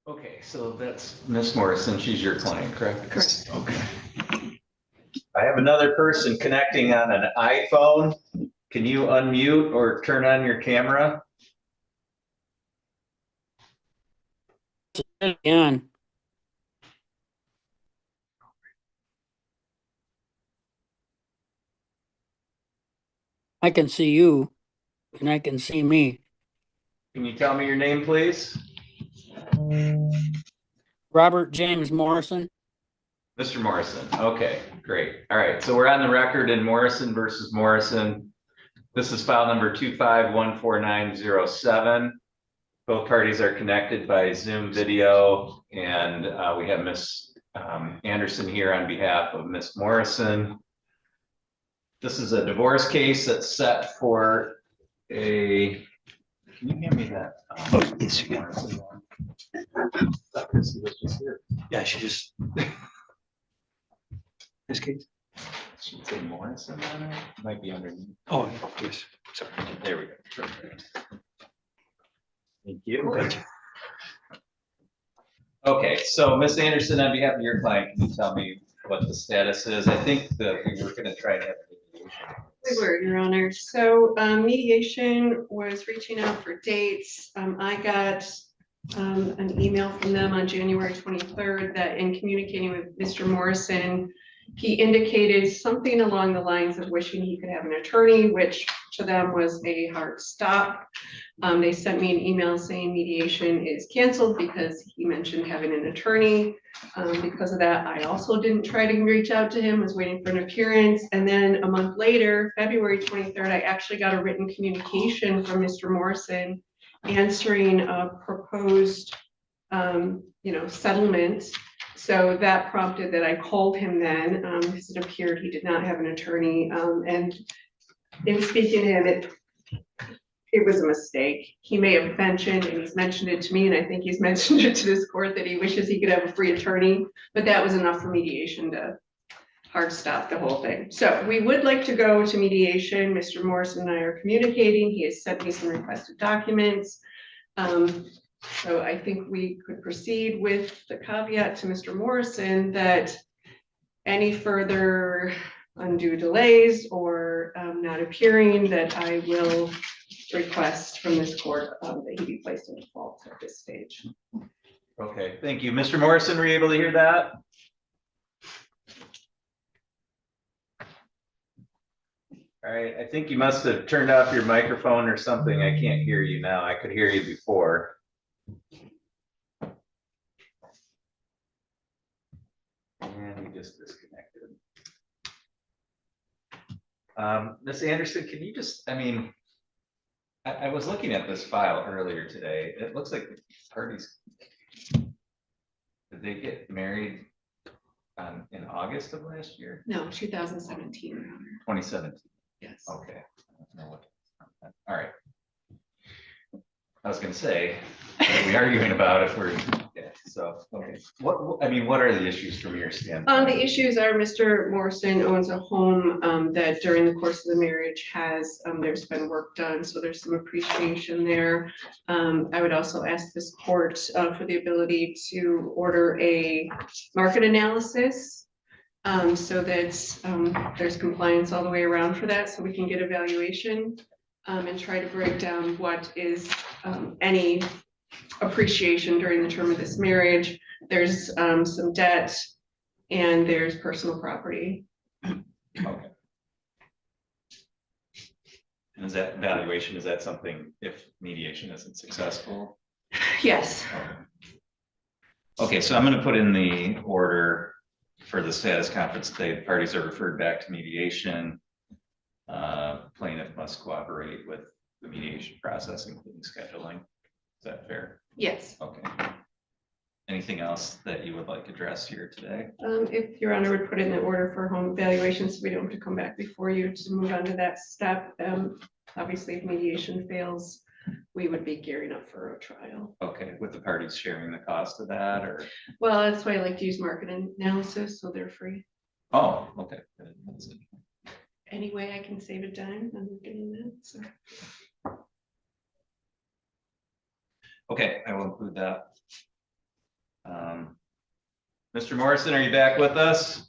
Okay, so that's Miss Morrison. She's your client, correct? Correct. Okay. I have another person connecting on an iPhone. Can you unmute or turn on your camera? On. I can see you and I can see me. Can you tell me your name, please? Robert James Morrison. Mr. Morrison. Okay, great. All right, so we're on the record in Morrison versus Morrison. This is file number 2514907. Both parties are connected by Zoom video, and we have Miss Anderson here on behalf of Miss Morrison. This is a divorce case that's set for a. Can you hand me that? Yes, you can. Morrison one? Chrissy was just here. Yeah, she just. This case? Should say Morrison on it. Might be underneath. Oh, yes. Sorry. There we go. Perfect. Thank you. Thank you. Okay, so Ms. Anderson, on behalf of your client, can you tell me what the status is? I think that we were going to try to have mediation. We were, Your Honor. So mediation was reaching out for dates. I got an email from them on January 23rd that in communicating with Mr. Morrison, he indicated something along the lines of wishing he could have an attorney, which to them was a hard stop. They sent me an email saying mediation is canceled because he mentioned having an attorney. Because of that, I also didn't try to reach out to him, was waiting for an appearance. And then a month later, February 23rd, I actually got a written communication from Mr. Morrison answering a proposed settlement. So that prompted that I called him then, because it appeared he did not have an attorney. And in speaking to him, it was a mistake. He may have mentioned, and he's mentioned it to me, and I think he's mentioned it to this court, that he wishes he could have a free attorney, but that was enough for mediation to hard stop the whole thing. So we would like to go to mediation. Mr. Morrison and I are communicating. He has sent me some requested documents. So I think we could proceed with the caveat to Mr. Morrison that any further undue delays or not appearing, that I will request from this court that he be placed in default at this stage. Okay, thank you. Mr. Morrison, were you able to hear that? All right, I think you must have turned off your microphone or something. I can't hear you now. I could hear you before. And we just disconnected. Ms. Anderson, can you just, I was looking at this file earlier today. It looks like the parties, did they get married in August of last year? No, 2017, Your Honor. 2017. Yes. Okay. I don't know what. All right. I was going to say, what are we arguing about if we're, yeah, so, okay. What are the issues from your standpoint? The issues are Mr. Morrison owns a home that during the course of the marriage has, there's been work done, so there's some appreciation there. I would also ask this court for the ability to order a market analysis so that there's compliance all the way around for that, so we can get evaluation and try to break down what is any appreciation during the term of this marriage. There's some debt and there's personal property. Okay. And is that valuation, is that something if mediation isn't successful? Yes. Okay, so I'm going to put in the order for the status conference today. The parties are referred back to mediation. Plaintiff must cooperate with the mediation process, including scheduling. Is that fair? Yes. Okay. Anything else that you would like addressed here today? If Your Honor would put in the order for home evaluation so we don't have to come back before you to move on to that step. Obviously, if mediation fails, we would be gearing up for a trial. Okay, with the parties sharing the cost of that, or? Well, that's why I like to use market analysis, so they're free. Oh, okay. That's it. Any way I can save a dime, I'm getting that. So. Okay, I will include that. Mr. Morrison, are you back with us?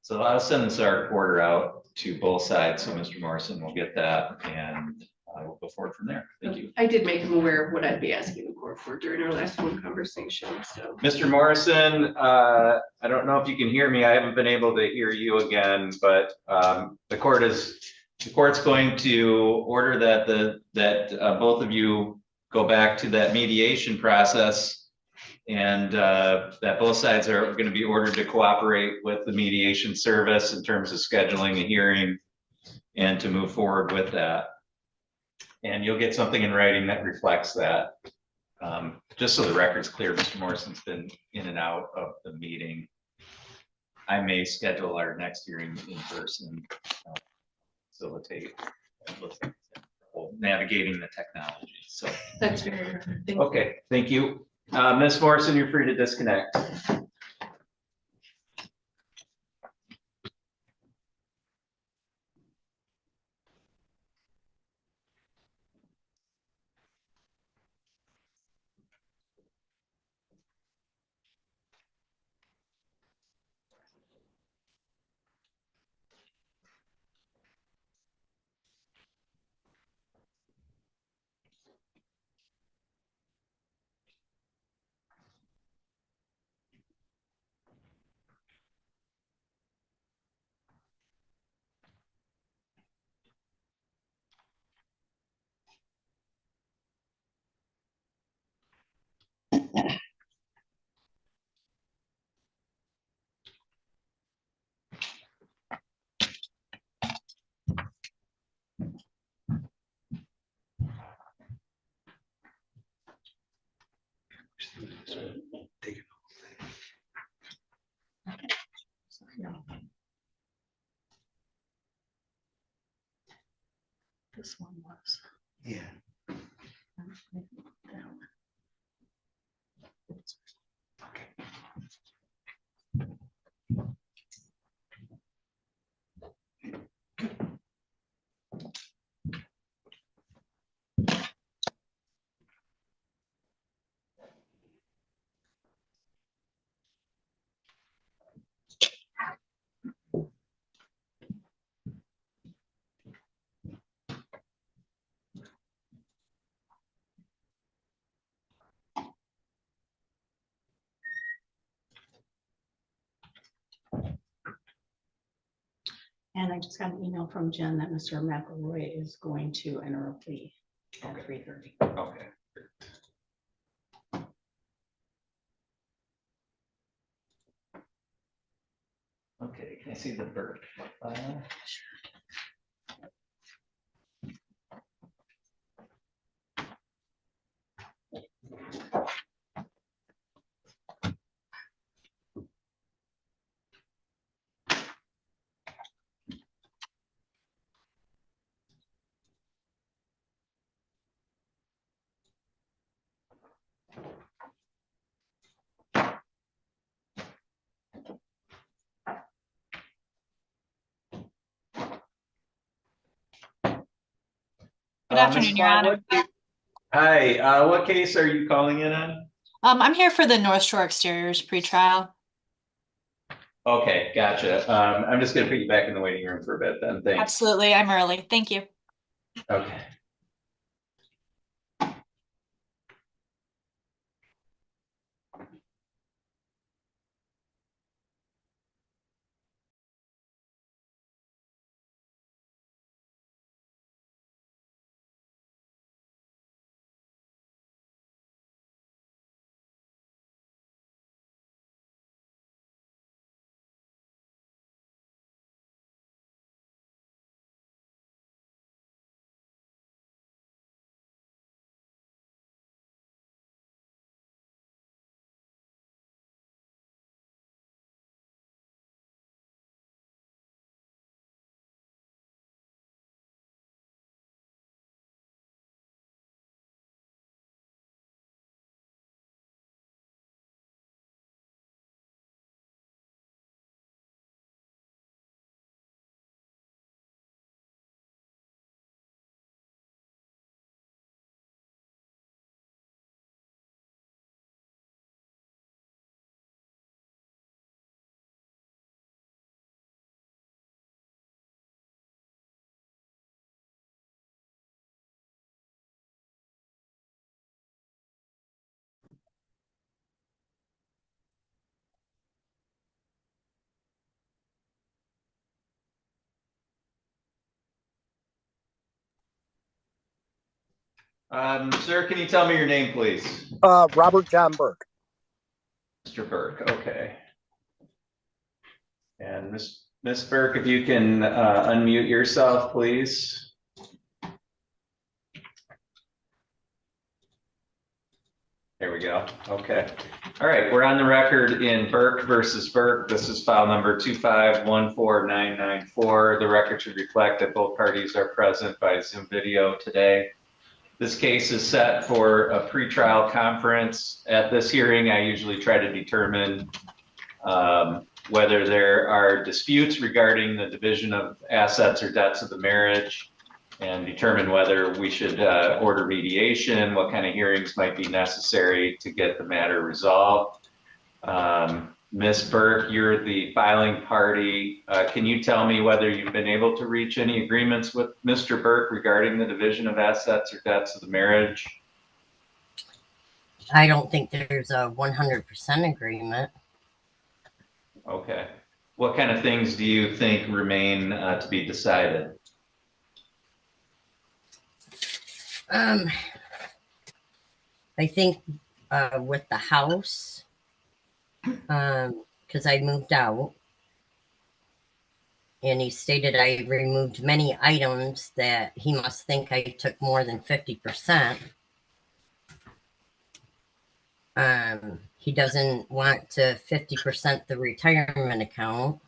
So I'll send this our reporter out to both sides, so Mr. Morrison will get that, and we'll go forward from there. Thank you. I did make him aware of what I'd be asking the court for during our last phone conversation, so. Mr. Morrison, I don't know if you can hear me. I haven't been able to hear you again, but the court's going to order that both of you go back to that mediation process, and that both sides are going to be ordered to cooperate with the mediation service in terms of scheduling a hearing and to move forward with that. And you'll get something in writing that reflects that. Just so the record's clear, Mr. Morrison's been in and out of the meeting. I may schedule our next hearing in person, facilitate navigating the technology. So That's very. okay, thank you. Ms. Morrison, you're free to disconnect. Take it. This one was. Yeah. And I just got an email from Jen that Mr. McElroy is going to enter a plea at 3:30. Okay. Okay, can I see the bird? Good afternoon, Your Honor. Hi, what case are you calling in on? I'm here for the North Shore Exteriors pretrial. Okay, gotcha. I'm just gonna put you back in the waiting room for a bit then, thanks. Absolutely, I'm early. Thank you. Okay. Sir, can you tell me your name, please? Robert John Burke. Mr. Burke, okay. And Miss Burke, if you can unmute yourself, please. There we go. Okay. All right, we're on the record in Burke versus Burke. This is file number 2514994. The record should reflect that both parties are present by Zoom video today. This case is set for a pretrial conference. At this hearing, I usually try to determine whether there are disputes regarding the division of assets or debts of the marriage, and determine whether we should order mediation, what kind of hearings might be necessary to get the matter resolved. Ms. Burke, you're the filing party. Can you tell me whether you've been able to reach any agreements with Mr. Burke regarding the division of assets or debts of the marriage? I don't think there's a 100% agreement. Okay. What kind of things do you think remain to be decided? I think with the house, because I moved out, and he stated I removed many items that he must think I took more than 50%. He doesn't want to 50% the retirement account.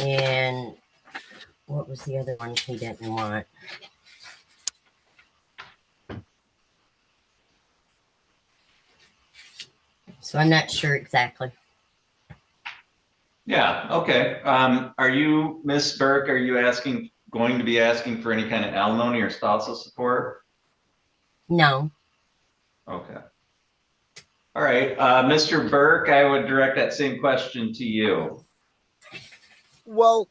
And what was the other one he didn't want? So I'm not sure exactly. Yeah, okay. Are you, Ms. Burke, are you going to be asking for any kind of alimony or spousal support? No. Okay. All right, Mr. Burke, I would direct that same question to you. Well,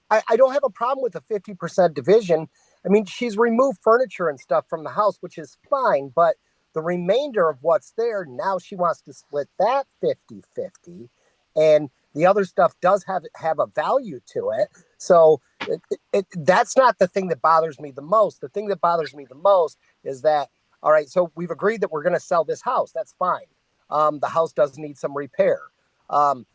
I don't have a problem with the 50% division. I mean, she's removed furniture and stuff from the house, which is fine, but the remainder of what's there, now she wants to split that 50-50, and the other stuff does have a value to it. So that's not the thing that bothers me the most. The thing that bothers me the most is that, all right, so we've agreed that we're going to sell this house. That's fine. The house does need some repair.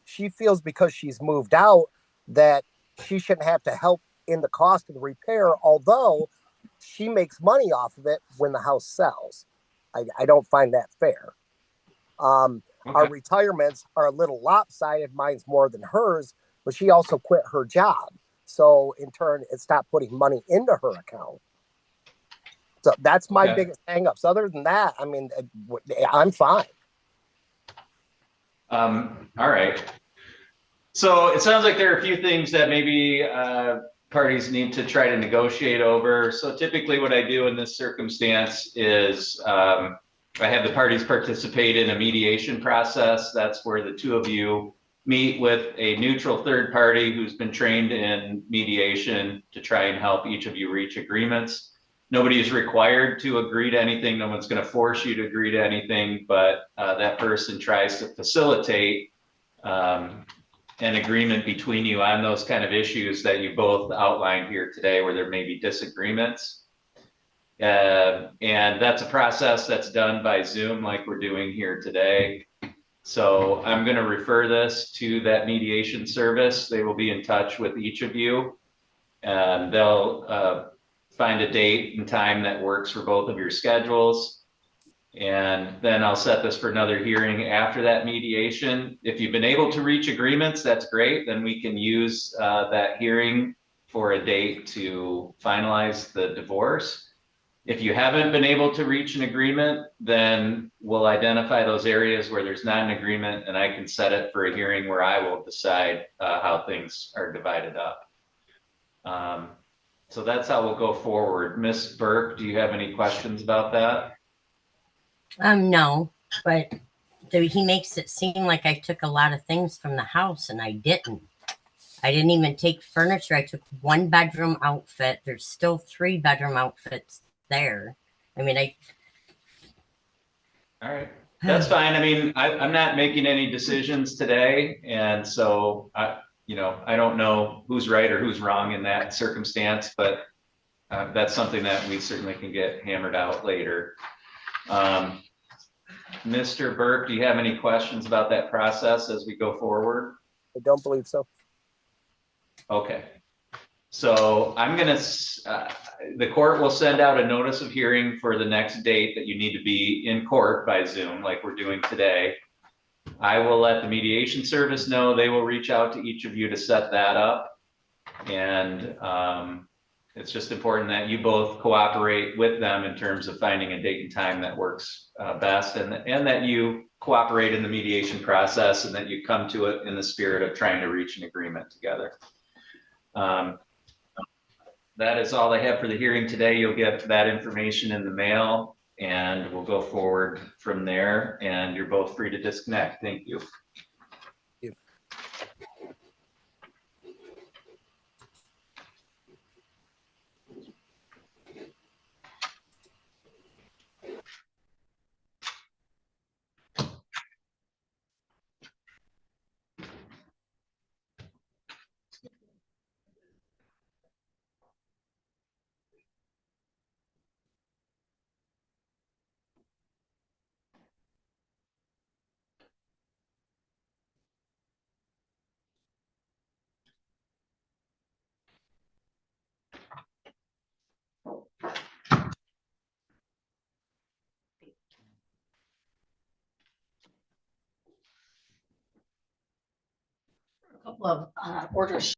She feels because she's moved out that she shouldn't have to help in the cost of the repair, although she makes money off of it when the house sells. I don't find that fair. Okay. Our retirements are a little lopsided. Mine's more than hers, but she also quit her job. So in turn, it stopped putting money into her account. So that's my biggest hangups. Other than that, I mean, I'm fine. All right. So it sounds like there are a few things that maybe parties need to try to negotiate over. So typically what I do in this circumstance is I have the parties participate in a mediation process. That's where the two of you meet with a neutral third party who's been trained in mediation to try and help each of you reach agreements. Nobody is required to agree to anything. No one's going to force you to agree to anything, but that person tries to facilitate an agreement between you on those kind of issues that you both outlined here today, where there may be disagreements. And that's a process that's done by Zoom like we're doing here today. So I'm going to refer this to that mediation service. They will be in touch with each of you, and they'll find a date and time that works for both of your schedules. And then I'll set this for another hearing after that mediation. If you've been able to reach agreements, that's great. Then we can use that hearing for a date to finalize the divorce. If you haven't been able to reach an agreement, then we'll identify those areas where there's not an agreement, and I can set it for a hearing where I will decide how things are divided up. So that's how we'll go forward. Ms. Burke, do you have any questions about that? No, but he makes it seem like I took a lot of things from the house, and I didn't. I didn't even take furniture. I took 1 bedroom outfit. There's still 3 bedroom outfits there. I mean, All right, that's fine. I mean, I'm not making any decisions today, and so I don't know who's right or who's wrong in that circumstance, but that's something that we certainly can get hammered out later. Mr. Burke, do you have any questions about that process as we go forward? I don't believe so. Okay. So I'm gonna, the court will send out a notice of hearing for the next date that you need to be in court by Zoom, like we're doing today. I will let the mediation service know. They will reach out to each of you to set that up. And it's just important that you both cooperate with them in terms of finding a date and time that works best, and that you cooperate in the mediation process, and that you come to it in the spirit of trying to reach an agreement together. That is all I have for the hearing today. You'll get that information in the mail, and we'll go forward from there, and you're both free to disconnect. Thank you. A couple of orders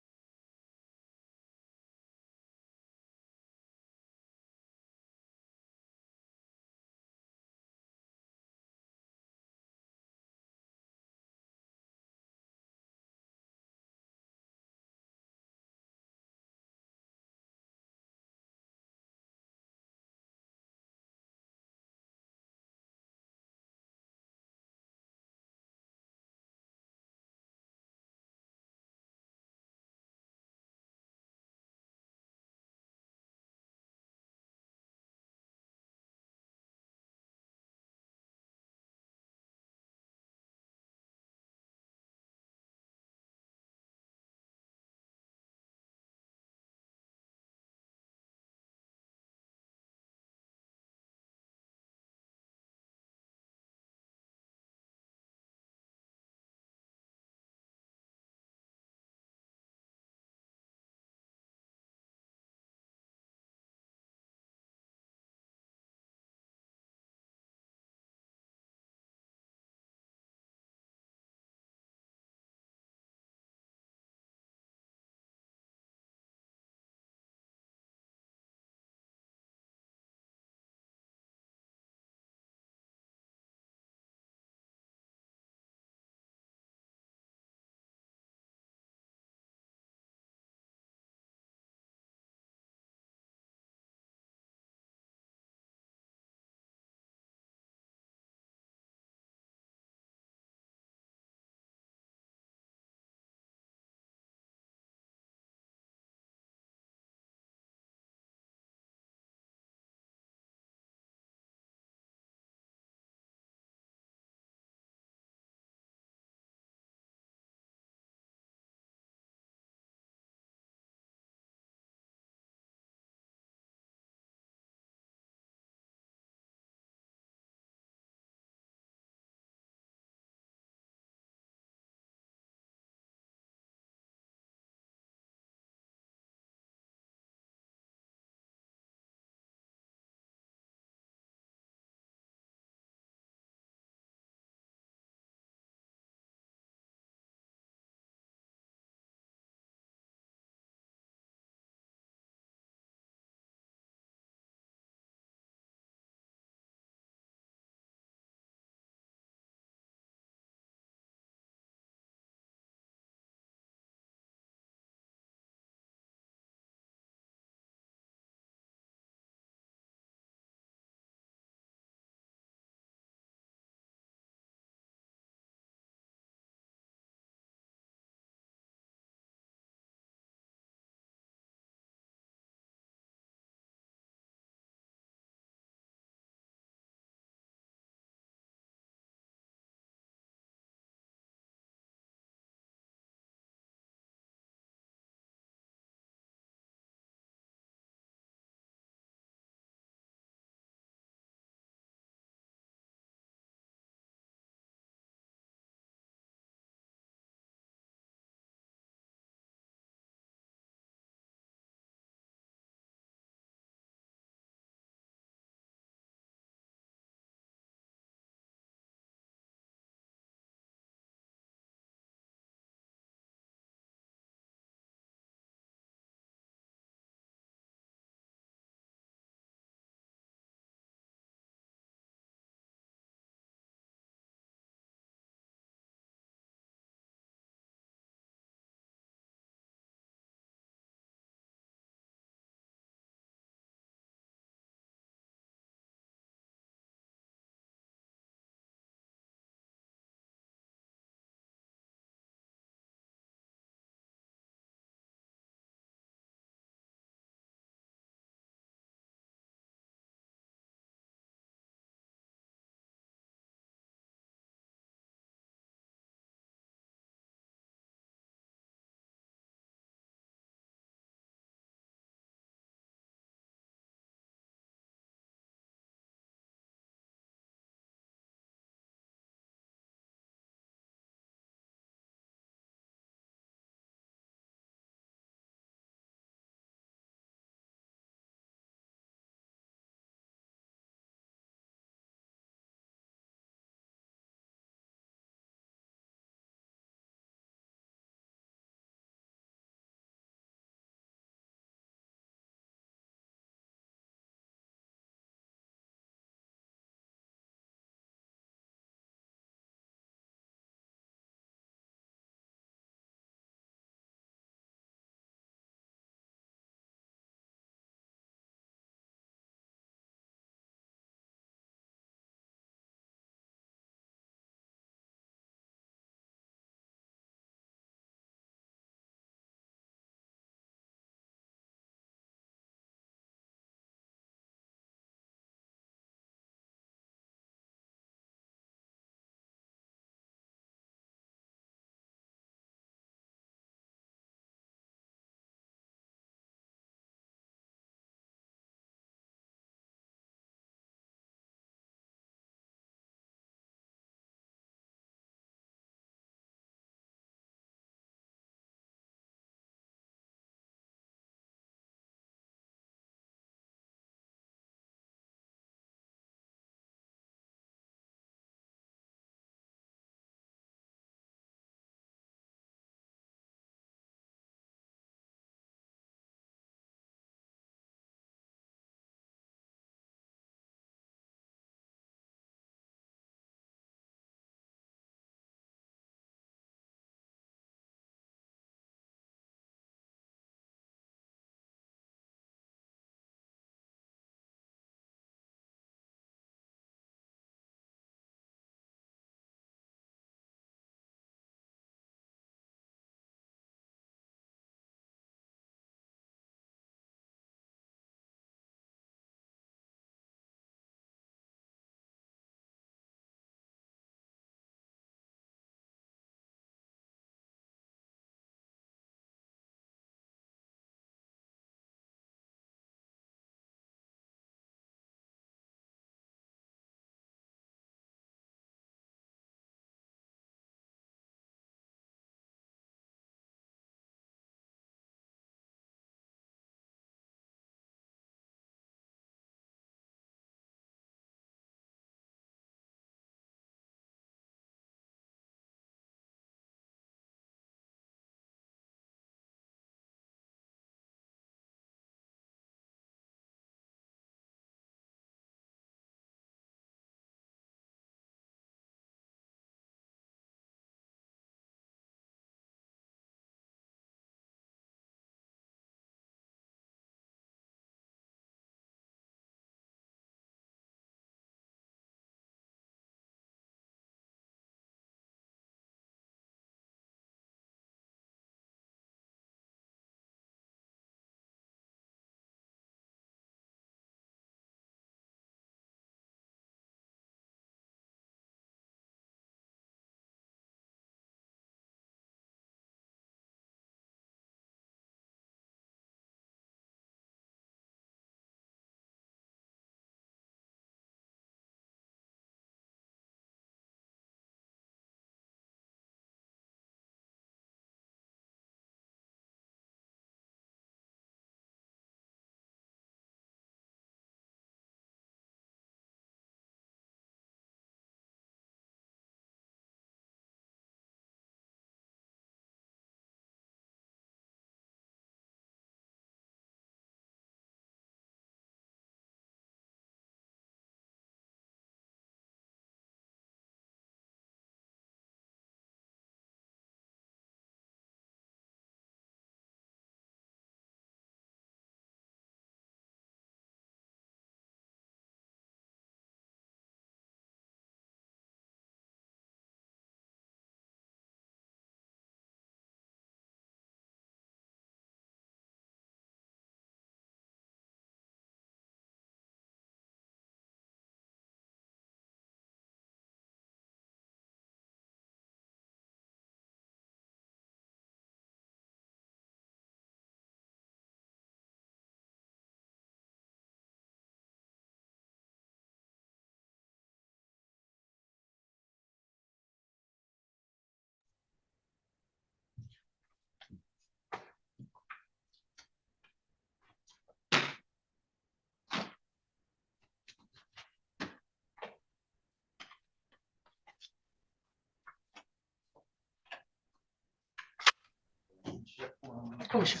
Oh, sure.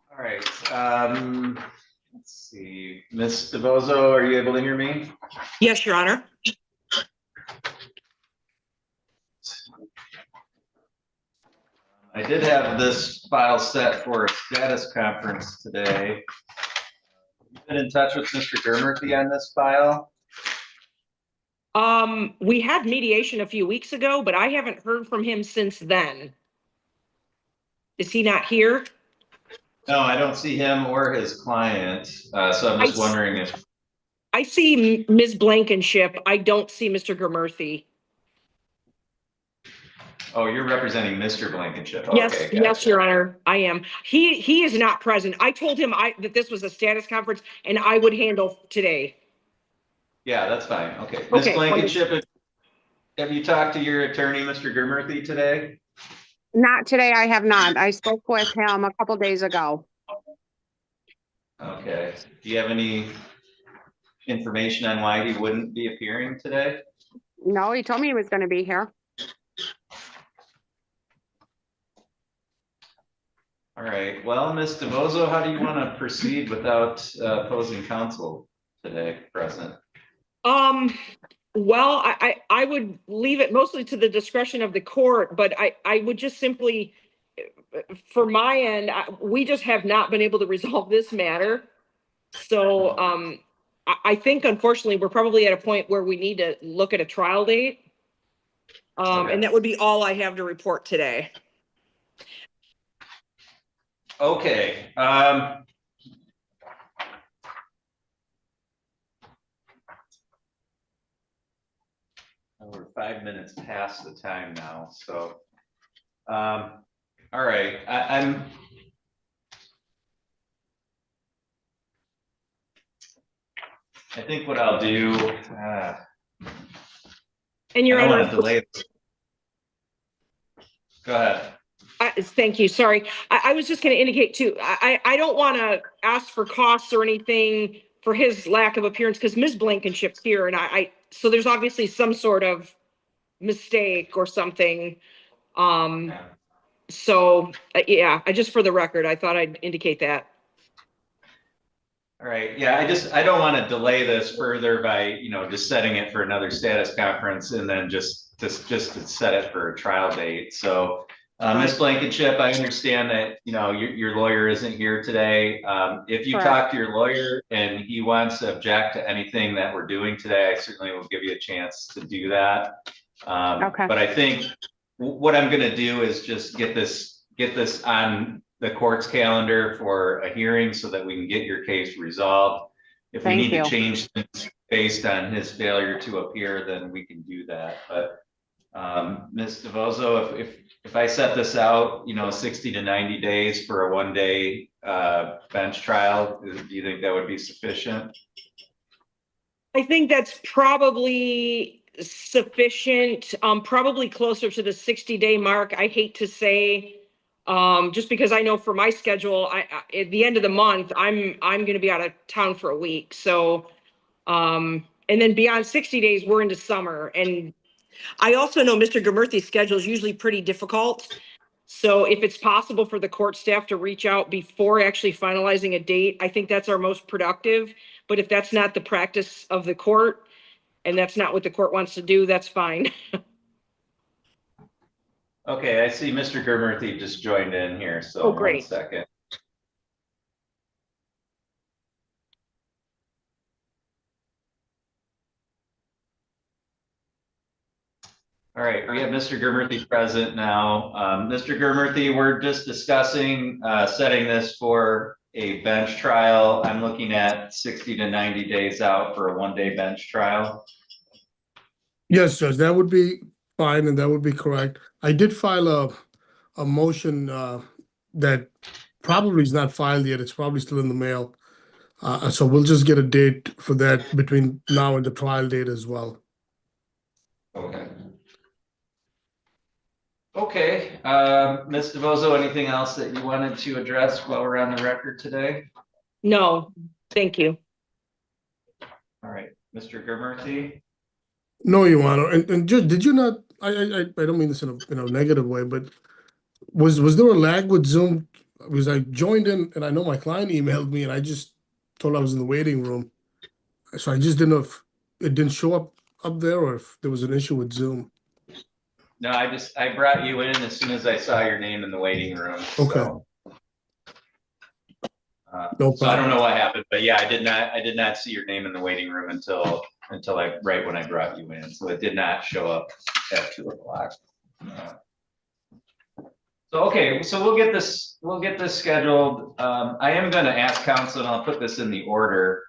All right, let's see, Ms. DeVozo, are you able to hear me? Yes, Your Honor. I did have this file set for a status conference today. You've been in touch with Mr. Germerty on this file? We had mediation a few weeks ago, but I haven't heard from him since then. Is he not here? No, I don't see him or his client, so I'm just wondering if, I see Ms. Blankenship. I don't see Mr. Germerthy. oh, you're representing Mr. Blankenship. Yes, Okay, yes, gotcha. Your Honor, I am. He is not present. I told him that this was a status conference and I would handle today. Yeah, that's fine. Okay. Ms. Okay, Blankenship, have you talked to your attorney, Mr. Germerthy, today? Not today, I have not. I spoke with him a couple days ago. Okay. Do you have any information on why he wouldn't be appearing today? No, he told me he was gonna be here. All right. Well, Ms. DeVozo, how do you want to proceed without opposing counsel today present? Well, I would leave it mostly to the discretion of the court, but I would just simply, for my end, we just have not been able to resolve this matter. So, I think unfortunately, we're probably at a point where we need to look at a trial date. And that would be all I have to report today. Okay. We're 5 minutes past the time now, so. All right, I think what I'll do, And Your I don't Honor, want to delay this. Go ahead. thank you. Sorry. I was just going to indicate too, I don't want to ask for costs or anything for his lack of appearance because Ms. Blankenship's here and so there's obviously some sort of mistake or something. So yeah, just for the record, I thought I'd indicate that. All right, yeah, I don't want to delay this further by, just setting it for another status conference and then just to set it for a trial date. So, Ms. Blankenship, I understand that, your lawyer isn't here today. If you talk to your lawyer and he wants to object to anything that we're doing today, I certainly will give you a chance to do that. Okay. But I think what I'm going to do is just get this on the court's calendar for a hearing so that we can get your case resolved. If we need to change things based on his failure to appear, then we can do that. But Ms. DeVozo, if I set this out, 60 to 90 days for a one-day bench trial, do you think that would be sufficient? I think that's probably sufficient, probably closer to the 60-day mark. I hate to say, just because I know for my schedule, at the end of the month, I'm going to be out of town for a week. So, and then beyond 60 days, we're into summer. And I also know Mr. Germerthy's schedule is usually pretty difficult. So if it's possible for the court staff to reach out before actually finalizing a date, I think that's our most productive. But if that's not the practice of the court and that's not what the court wants to do, that's fine. Okay, I see Mr. Germerthy just joined in here, so great. 1 second. All right, we have Mr. Germerthy present now. Mr. Germerthy, we're just discussing setting this for a bench trial. I'm looking at 60 to 90 days out for a one-day bench trial. Yes, Judge, that would be fine and that would be correct. I did file a motion that probably is not filed yet. It's probably still in the mail. So we'll just get a date for that between now and the trial date as well. Okay. Okay, Ms. DeVozo, anything else that you wanted to address while we're on the record today? No, thank you. All right, Mr. Germerthy. No, Your Honor, and Judge, did you not, I don't mean this in a negative way, but was there a lag with Zoom? Because I joined in and I know my client emailed me and I just told I was in the waiting room. So I just didn't know if it didn't show up there or if there was an issue with Zoom. No, I brought you in as soon as I saw your name in the waiting room, Okay. so. No So I don't problem. know what happened, but yeah, I did not see your name in the waiting room until right when I brought you in, so it did not show up at 2:00. So, okay, so we'll get this scheduled. I am gonna ask council, and I'll put this in the order,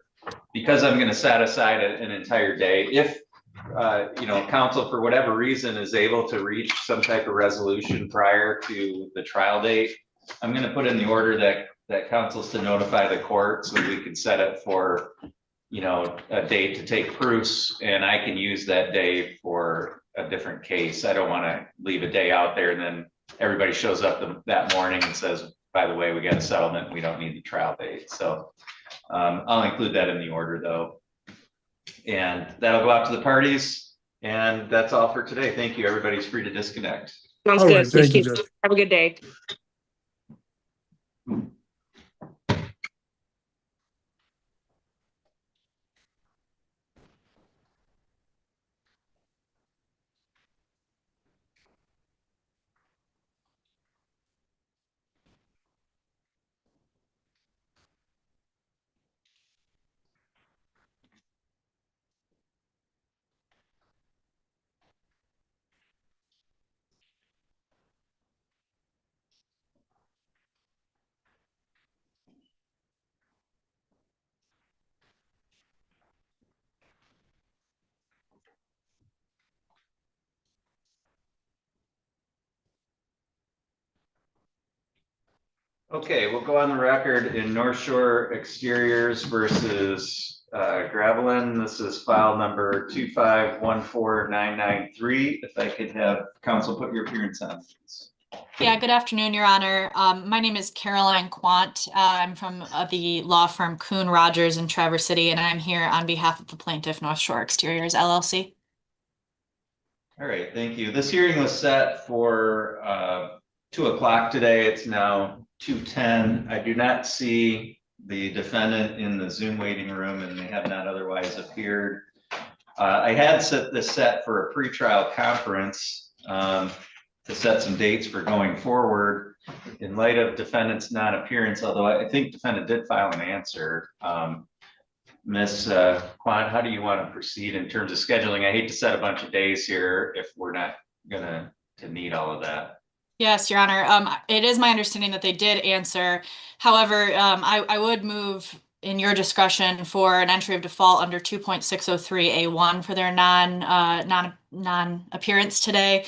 because I'm gonna set aside an entire day. If, council for whatever reason is able to reach some type of resolution prior to the trial date, I'm gonna put in the order that council's to notify the court so we can set it for, a date to take proofs, and I can use that day for a different case. I don't wanna leave a day out there and then everybody shows up that morning and says, by the way, we got a settlement, we don't need the trial date. So I'll include that in the order though. And that'll go out to the parties. And that's all for today. Thank you. Everybody's free to disconnect. Sounds All good. right, thank you, Judge. Have a good day. Okay, we'll go on the record in North Shore Exteriors versus Gravelin. This is file number 2514993. If I could have council put your appearance on, please. Yeah, good afternoon, Your Honor. My name is Caroline Quant. I'm from the law firm Kuhn Rogers in Traverse City, and I'm here on behalf of the plaintiff, North Shore Exteriors LLC. All right, thank you. This hearing was set for 2:00 today. It's now 2:10. I do not see the defendant in the Zoom waiting room, and they have not otherwise appeared. I had set this set for a pretrial conference to set some dates for going forward. In light of defendant's non-appearance, although I think defendant did file an answer. Ms. Quan, how do you want to proceed in terms of scheduling? I hate to set a bunch of days here if we're not gonna need all of that. Yes, Your Honor. It is my understanding that they did answer. However, I would move in your discretion for an entry of default under 2.603A1 for their non-appearance today.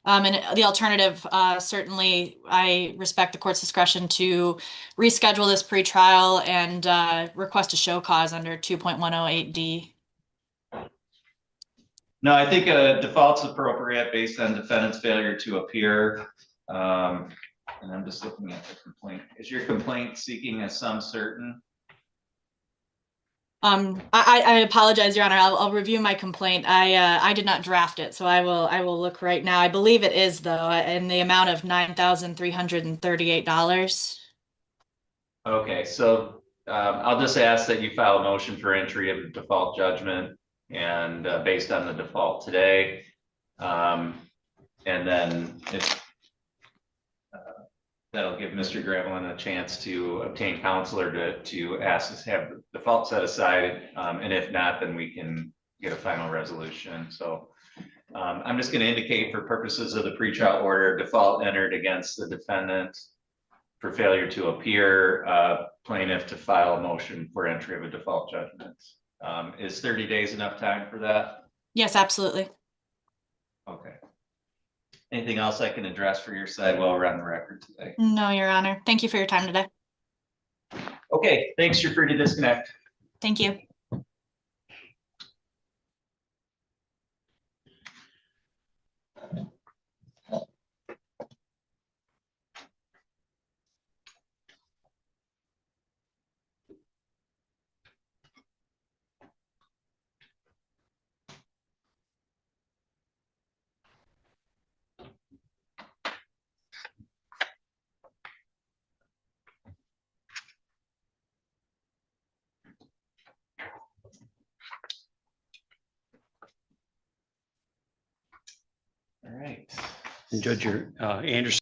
And the alternative, certainly, I respect the court's discretion to reschedule this pretrial and request a show cause under 2.108D. No, I think a default's appropriate based on defendant's failure to appear. And I'm just looking at the complaint. Is your complaint seeking a sum certain? I apologize, Your Honor. I'll review my complaint. I did not draft it, so I will look right now. I believe it is though, in the amount of $9,338. Okay, so I'll just ask that you file a motion for entry of default judgment and based on the default today. And then if that'll give Mr. Gravelin a chance to obtain counsel or to ask us to have the default set aside. And if not, then we can get a final resolution. So I'm just going to indicate for purposes of the pretrial order, default entered against the defendant for failure to appear, plaintiff to file a motion for entry of a default judgment. Is 30 days enough time for that? Yes, absolutely. Okay. Anything else I can address for your side while we're on the record today? No, Your Honor. Thank you for your time today. Okay, thanks. You're free to disconnect. Thank you. And Judge Anderson.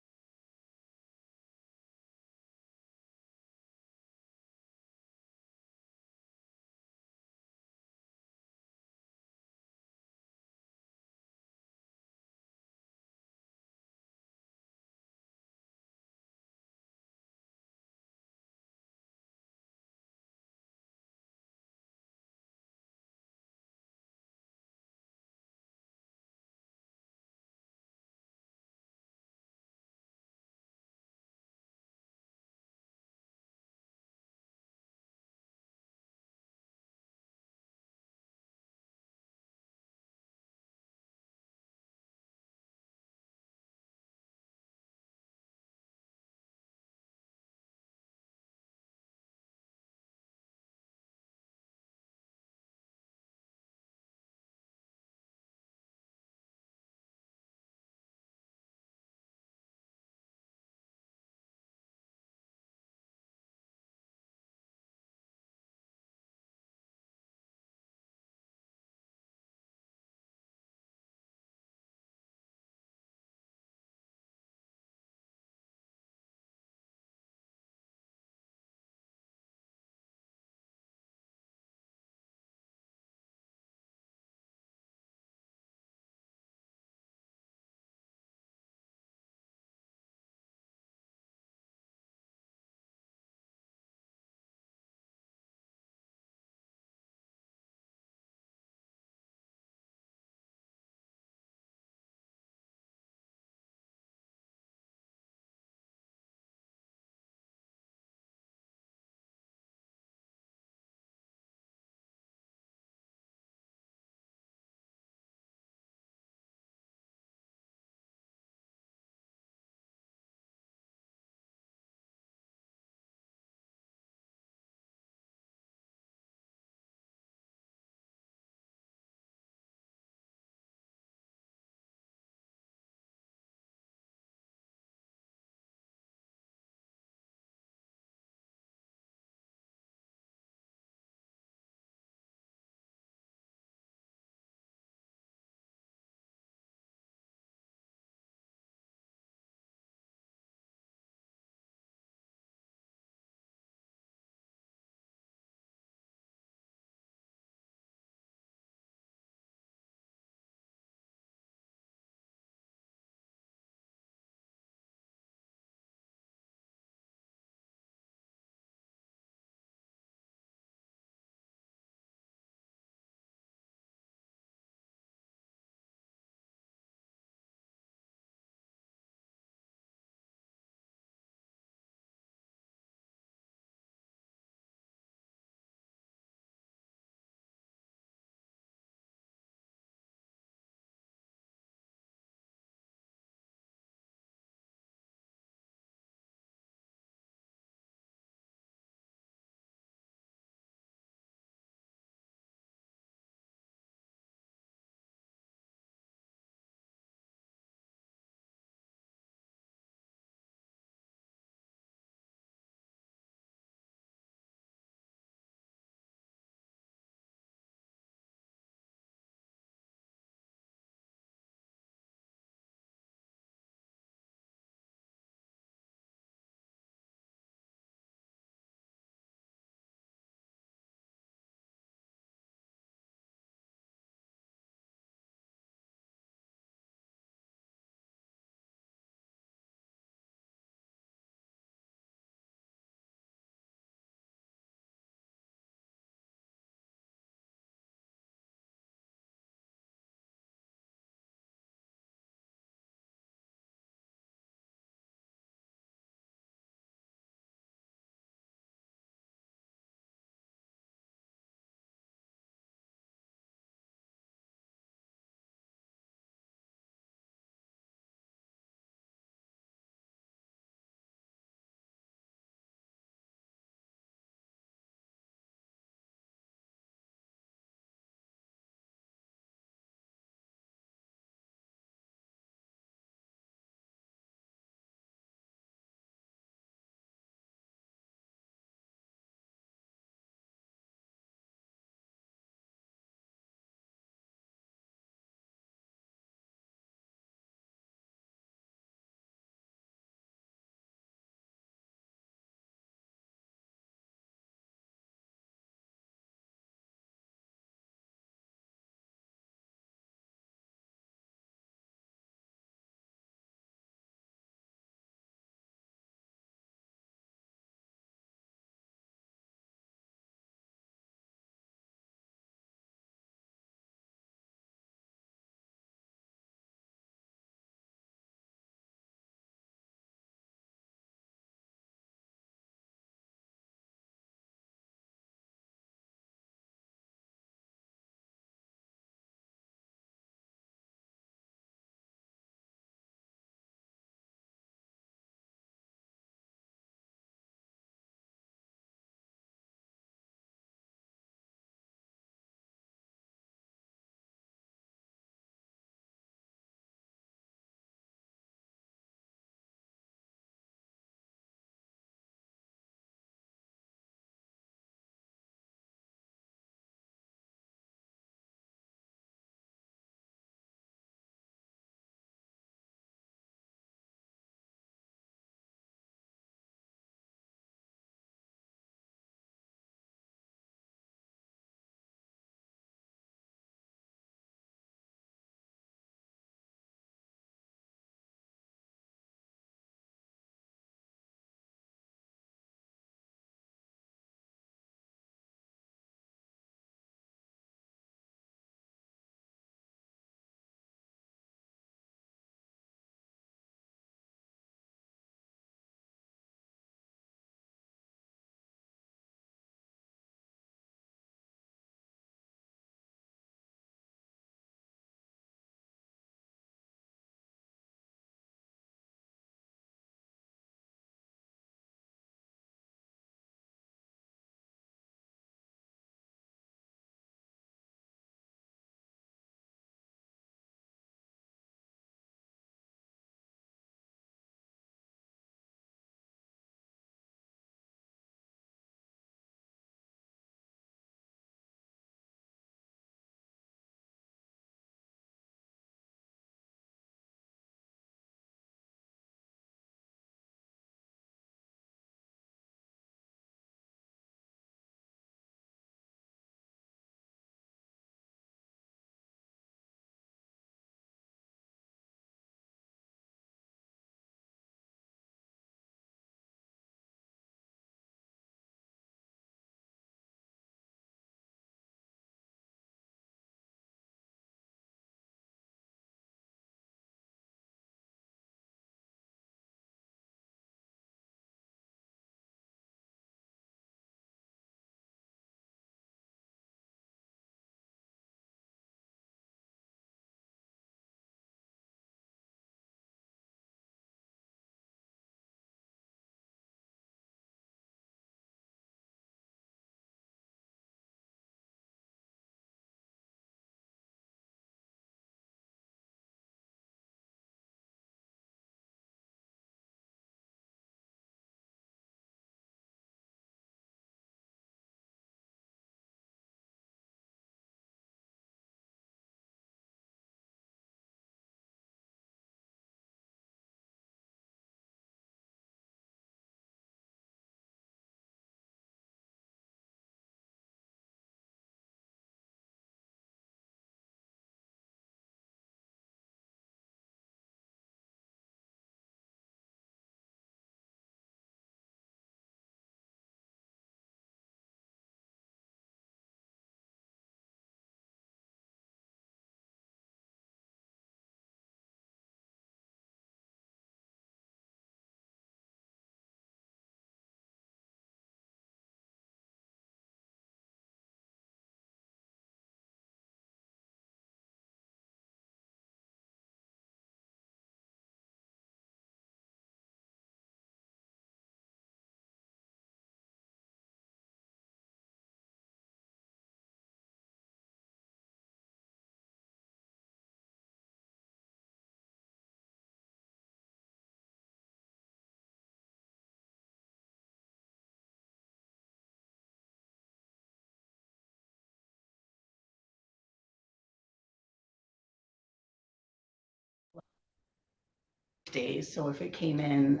days. So if it came in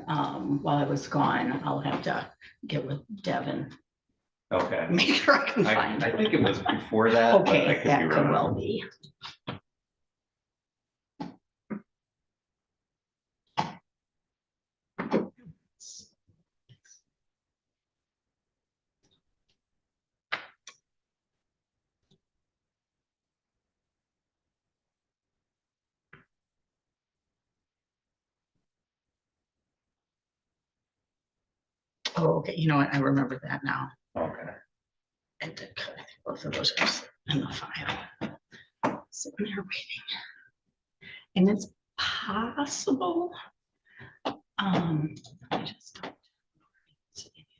while I was gone, I'll have to get with Devin, Okay. make sure I can I find it. think it was before that, but I Okay, could be that could wrong. well be. Oh, okay, you know what, I remember that now. Okay. I did cut, I think both of those are in the file. Sitting there waiting. And it's possible. I just don't see anything.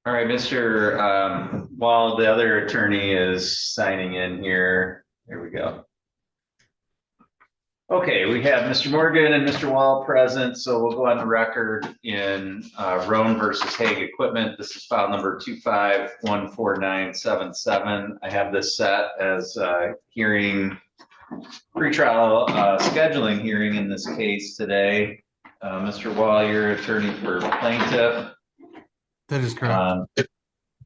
All right, Mr. While the other attorney is signing in here, here we go. Okay, we have Mr. Morgan and Mr. Wall present, so we'll go on the record in Roan versus Hague Equipment. This is file number 2514977. I have this set as hearing, pretrial scheduling hearing in this case today. Mr. Wall, you're attorney for plaintiff. That is correct.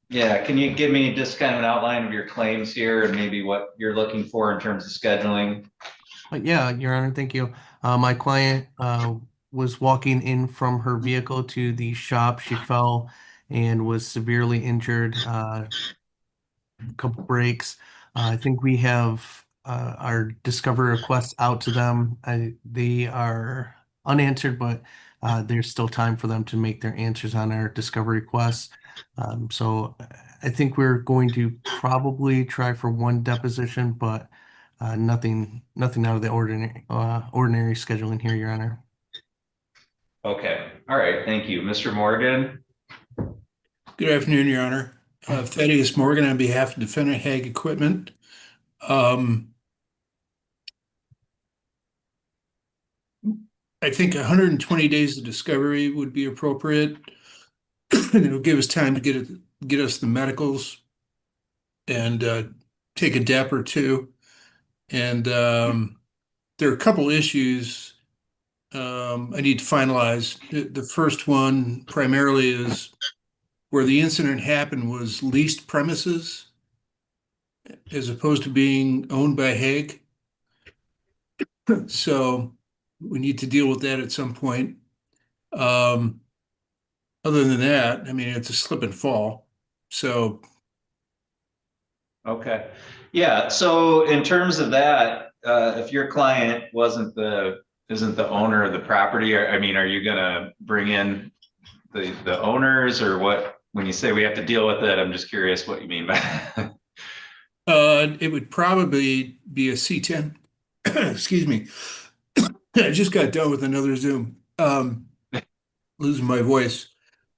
Yeah, can you give me just kind of an outline of your claims here and maybe what you're looking for in terms of scheduling? Yeah, Your Honor, thank you. My client was walking in from her vehicle to the shop. She fell and was severely injured. A couple breaks. I think we have our discovery requests out to them. They are unanswered, but there's still time for them to make their answers on our discovery requests. So I think we're going to probably try for one deposition, but nothing out of the ordinary scheduling here, Your Honor. Okay, all right, thank you. Mr. Morgan? Good afternoon, Your Honor. Thaddeus Morgan on behalf of Defendant Hague Equipment. I think 120 days of discovery would be appropriate. It'll give us time to get us the medicals and take a dep or two. And there are a couple issues I need to finalize. The first one primarily is where the incident happened was leased premises as opposed to being owned by Hague. So we need to deal with that at some point. Other than that, I mean, it's a slip and fall. So Okay, yeah, so in terms of that, if your client isn't the owner of the property, or, I mean, are you gonna bring in the owners or what? When you say we have to deal with it, I'm just curious what you mean by that. it would probably be a C10. Excuse me. I just got done with another Zoom. Losing my voice.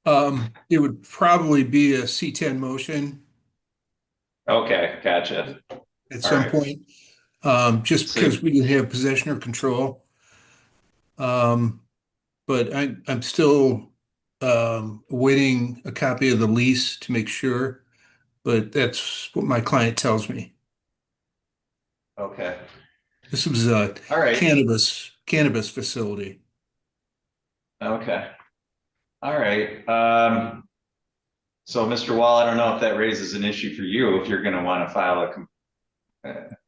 It would probably be a C10 motion Okay, gotcha. at some point. Just because we didn't have possession or control. But I'm still awaiting a copy of the lease to make sure, but that's what my client tells me. Okay, This was a all right. cannabis facility. Okay. All right. So Mr. Wall, I don't know if that raises an issue for you, if you're gonna want to file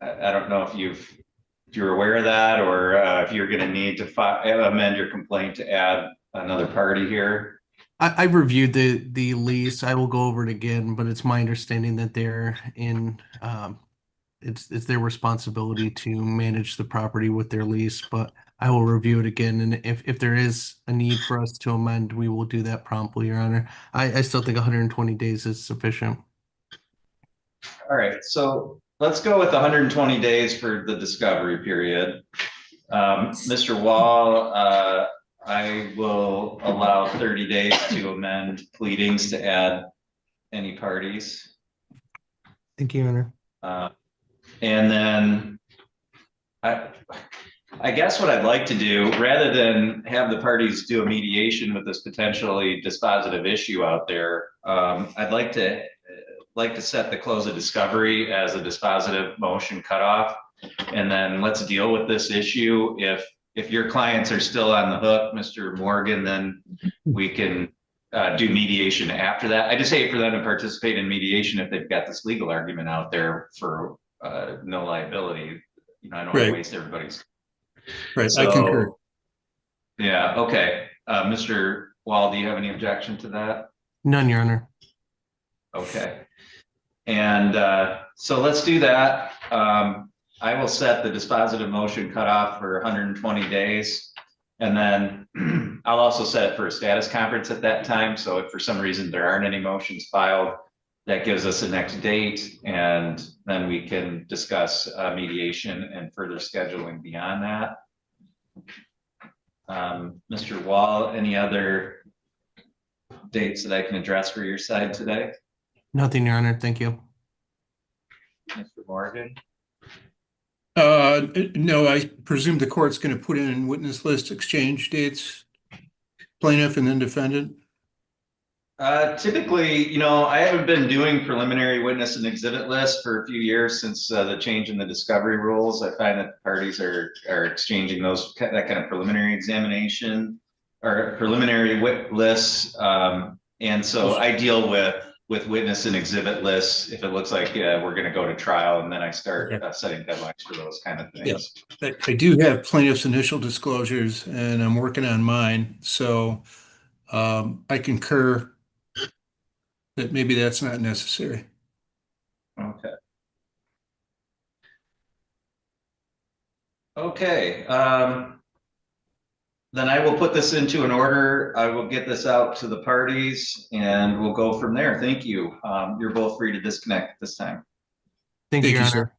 I don't know if you're aware of that, or if you're gonna need to amend your complaint to add another party here. I've reviewed the lease. I will go over it again, but it's my understanding that they're in it's their responsibility to manage the property with their lease, but I will review it again. And if there is a need for us to amend, we will do that promptly, Your Honor. I still think 120 days is sufficient. All right, so let's go with 120 days for the discovery period. Mr. Wall, I will allow 30 days to amend pleadings to add any parties. Thank you, Your Honor. And then I guess what I'd like to do, rather than have the parties do a mediation with this potentially dispositive issue out there, I'd like to set the close of discovery as a dispositive motion cutoff. And then let's deal with this issue. If your clients are still on the hook, Mr. Morgan, then we can do mediation after that. I just hate for them to participate in mediation if they've got this legal argument out there for no liability. You know, I don't want to Right. waste everybody's. Right, So, I concur. Yeah, okay. Mr. Wall, do you have any objection to that? None, Your Honor. Okay. And so let's do that. I will set the dispositive motion cutoff for 120 days. And then I'll also set it for a status conference at that time. So if for some reason there aren't any motions filed, that gives us the next date, and then we can discuss mediation and further scheduling beyond that. Mr. Wall, any other dates that I can address for your side today? Nothing, Your Honor. Thank you. Mr. Morgan? No, I presume the court's going to put in witness list exchange dates, plaintiff and then defendant. Typically, you know, I haven't been doing preliminary witness and exhibit lists for a few years since the change in the discovery rules. I find that parties are exchanging that kind of preliminary examination or preliminary lists. And so I deal with witness and exhibit lists if it looks like we're going to go to trial, and then I start setting deadlines for those kind of things. Yeah. I do have plaintiff's initial disclosures, and I'm working on mine. So I concur that maybe that's not necessary. Okay. Okay. Then I will put this into an order. I will get this out to the parties and we'll go from there. Thank you. You're both free to disconnect at this time. Thank you, Your you, Honor. sir.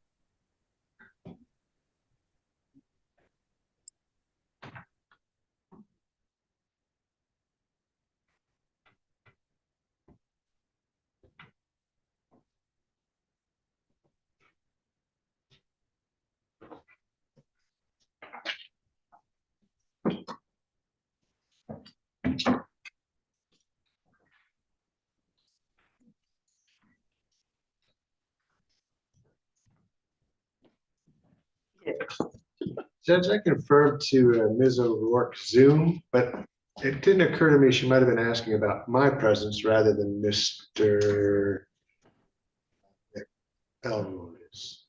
Judge, I confirmed to Ms. O'Rourke Zoom, but it didn't occur to me she might have been asking about my presence rather than Mr. Elroy's.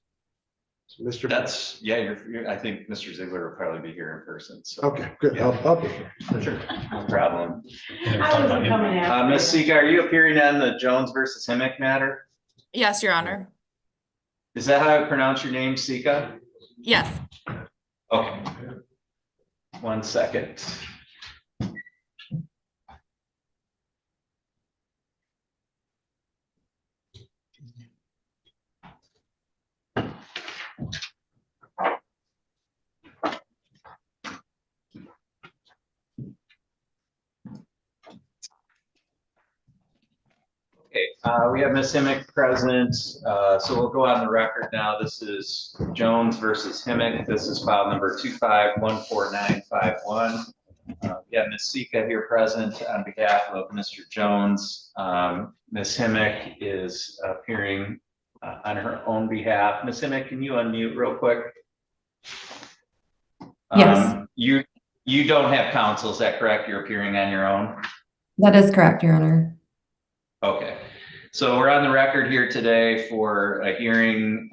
So Mr. That's, yeah, I think Mr. Ziegler will probably be here in person. So. Okay, good. Yeah. I'll be here. Sure. No problem. I wasn't coming after. Ms. Sika, are you appearing on the Jones versus Himmick matter? Yes, Your Honor. Is that how I pronounce your name, Sika? Yes. Okay. 1 second. Okay, we have Ms. Himmick present, so we'll go on the record now. This is Jones versus Himmick. This is file number 2514951. We have Ms. Sika here present on behalf of Mr. Jones. Ms. Himmick is appearing on her own behalf. Ms. Himmick, can you unmute real quick? Yes. You don't have counsel, is that correct? You're appearing on your own? That is correct, Your Honor. Okay, so we're on the record here today for a hearing.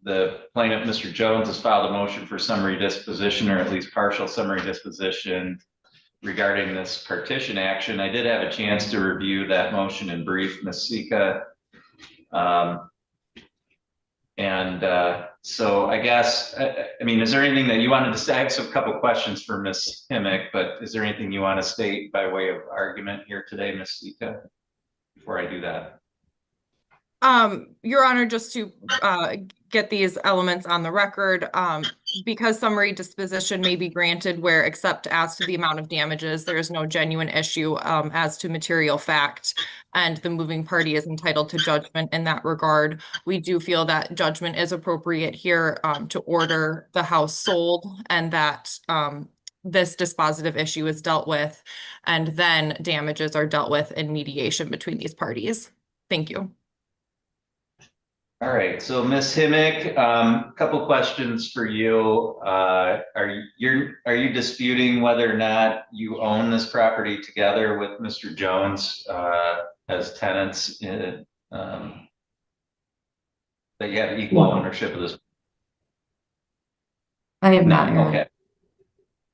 The plaintiff, Mr. Jones, has filed a motion for summary disposition, or at least partial summary disposition regarding this partition action. I did have a chance to review that motion in brief, Ms. Sika. So I guess, I mean, is there anything that you wanted to say? I have a couple of questions for Ms. Himmick, but is there anything you want to state by way of argument here today, Ms. Sika, before I do that? Your Honor, just to get these elements on the record, because summary disposition may be granted where, except as to the amount of damages, there is no genuine issue as to material fact, and the moving party is entitled to judgment in that regard. We do feel that judgment is appropriate here to order the house sold, and that this dispositive issue is dealt with, and then damages are dealt with in mediation between these parties. Thank you. All right, so Ms. Himick, couple questions for you. Are you disputing whether or not you own this property together with Mr. Jones as tenants in, that you have equal ownership of this? I am not, Your Honor. Okay.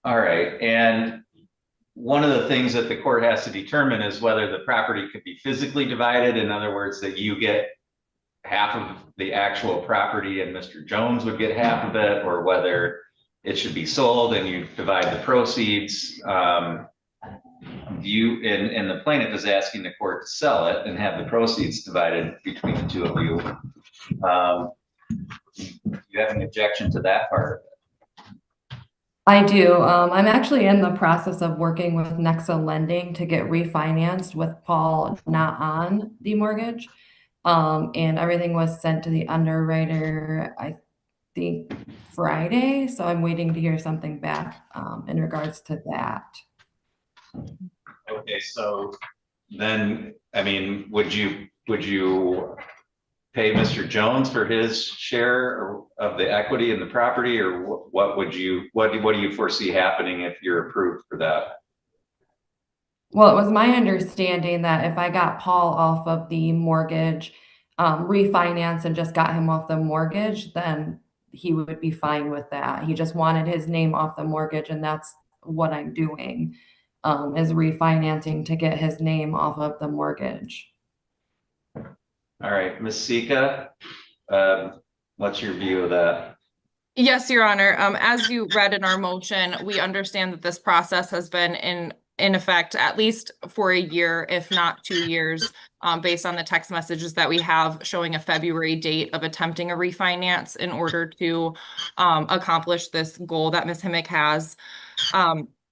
All right, and one of the things that the court has to determine is whether the property could be physically divided. In other words, that you get half of the actual property and Mr. Jones would get half of it, or whether it should be sold and you divide the proceeds. And the plaintiff is asking the court to sell it and have the proceeds divided between the two of you. You have an objection to that part of it? I do. I'm actually in the process of working with Nexa Lending to get refinanced with Paul not on the mortgage. And everything was sent to the underwriter, I think Friday. So I'm waiting to hear something back in regards to that. Okay, so then, I mean, would you pay Mr. Jones for his share of the equity in the property, or what do you foresee happening if you're approved for that? Well, it was my understanding that if I got Paul off of the mortgage, refinance and just got him off the mortgage, then he would be fine with that. He just wanted his name off the mortgage, and that's what I'm doing, is refinancing to get his name off of the mortgage. All right, Ms. Sika, what's your view of that? Yes, Your Honor. As you read in our motion, we understand that this process has been in effect at least for a year, if not 2 years, based on the text messages that we have showing a February date of attempting a refinance in order to accomplish this goal that Ms. Himick has.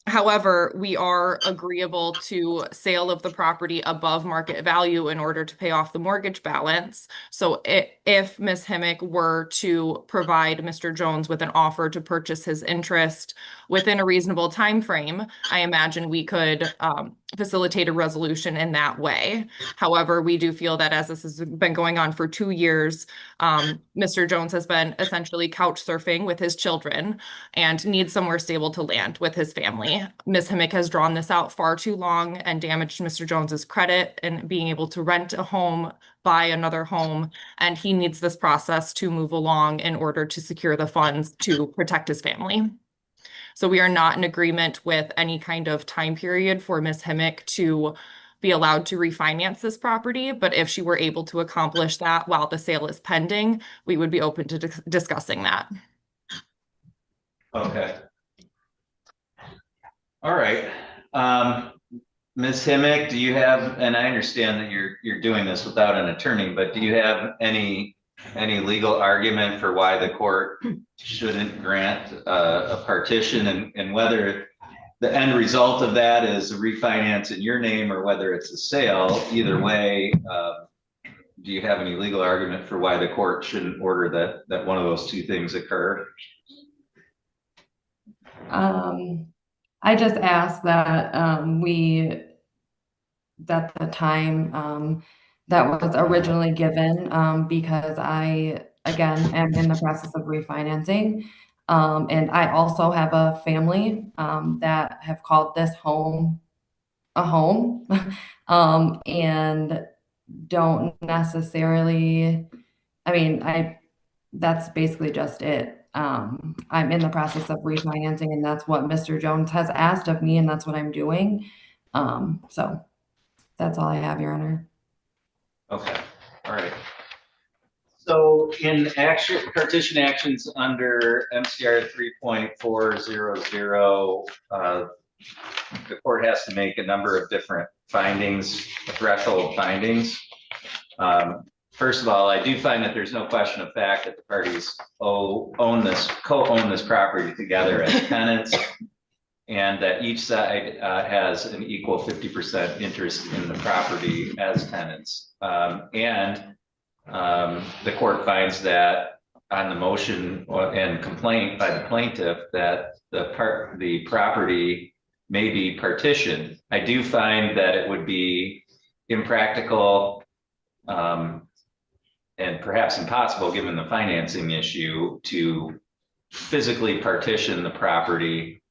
However, we are agreeable to sale of the property above market value in order to pay off the mortgage balance. So if Ms. Himick were to provide Mr. Jones with an offer to purchase his interest within a reasonable time frame, I imagine we could facilitate a resolution in that way. However, we do feel that as this has been going on for 2 years, Mr. Jones has been essentially couch surfing with his children and needs somewhere stable to land with his family. Ms. Himick has drawn this out far too long and damaged Mr. Jones's credit and being able to rent a home, buy another home, and he needs this process to move along in order to secure the funds to protect his family. So we are not in agreement with any kind of time period for Ms. Himick to be allowed to refinance this property, but if she were able to accomplish that while the sale is pending, we would be open to discussing that. Okay. All right. Ms. Himick, do you have, and I understand that you're doing this without an attorney, but do you have any legal argument for why the court shouldn't grant a partition, and whether the end result of that is a refinance in your name or whether it's a sale? Either way, do you have any legal argument for why the court shouldn't order that one of those two things occur? I just asked that that the time that was originally given, because I, again, am in the process of refinancing. And I also have a family that have called this home a home and don't necessarily, I mean, that's basically just it. I'm in the process of refinancing, and that's what Mr. Jones has asked of me, and that's what I'm doing. So that's all I have, Your Honor. Okay. All right. So in partition actions under MCR 3.400, the court has to make a number of different findings, threshold findings. first of all, I do find that there's no question of fact that the parties co-own this property together as tenants, and that each side has an equal 50% interest in the property as tenants. The court finds that on the motion and complaint by the plaintiff that the property may be partitioned. I do find that it would be impractical and perhaps impossible, given the financing issue, to physically partition the property.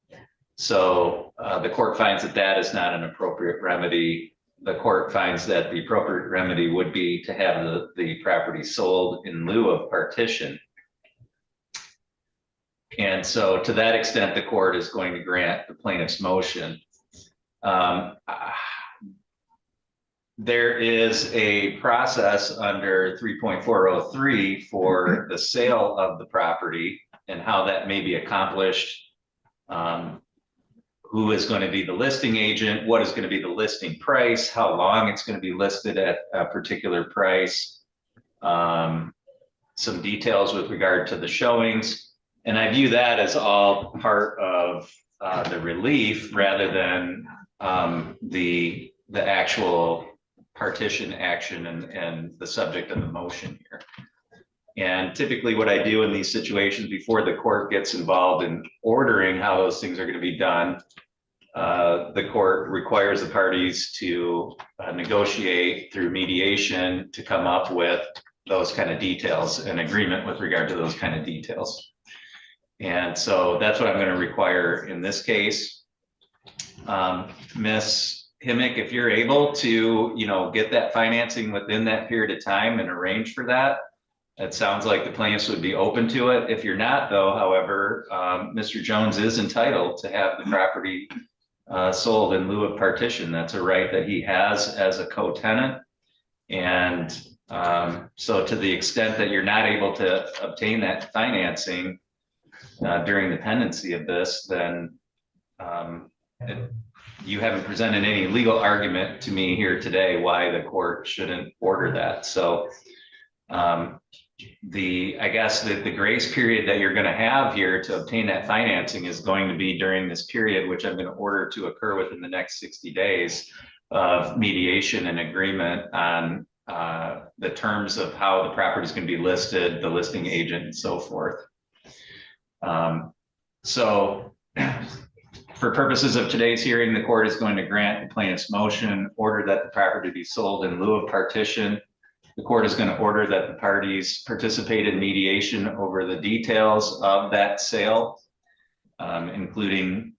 So the court finds that that is not an appropriate remedy. The court finds that the appropriate remedy would be to have the property sold in lieu of partition. And so to that extent, the court is going to grant the plaintiff's motion. There is a process under 3.403 for the sale of the property and how that may be accomplished. Who is going to be the listing agent? What is going to be the listing price? How long it's going to be listed at a particular price? Some details with regard to the showings. And I view that as all part of the relief rather than the actual partition action and the subject of the motion here. And typically what I do in these situations before the court gets involved in ordering how those things are going to be done, the court requires the parties to negotiate through mediation to come up with those kind of details, an agreement with regard to those kind of details. And so that's what I'm going to require in this case. Ms. Himmick, if you're able to, get that financing within that period of time and arrange for that, it sounds like the plaintiffs would be open to it. If you're not, though, however, Mr. Jones is entitled to have the property sold in lieu of partition. That's a right that he has as a co-tenant. And so to the extent that you're not able to obtain that financing during the pendency of this, then you haven't presented any legal argument to me here today why the court shouldn't order that. So I guess the grace period that you're going to have here to obtain that financing is going to be during this period, which I'm going to order to occur within the next 60 days of mediation and agreement on the terms of how the property is going to be listed, the listing agent, and so forth. So for purposes of today's hearing, the court is going to grant the plaintiff's motion, order that the property be sold in lieu of partition. The court is going to order that the parties participate in mediation over the details of that sale, including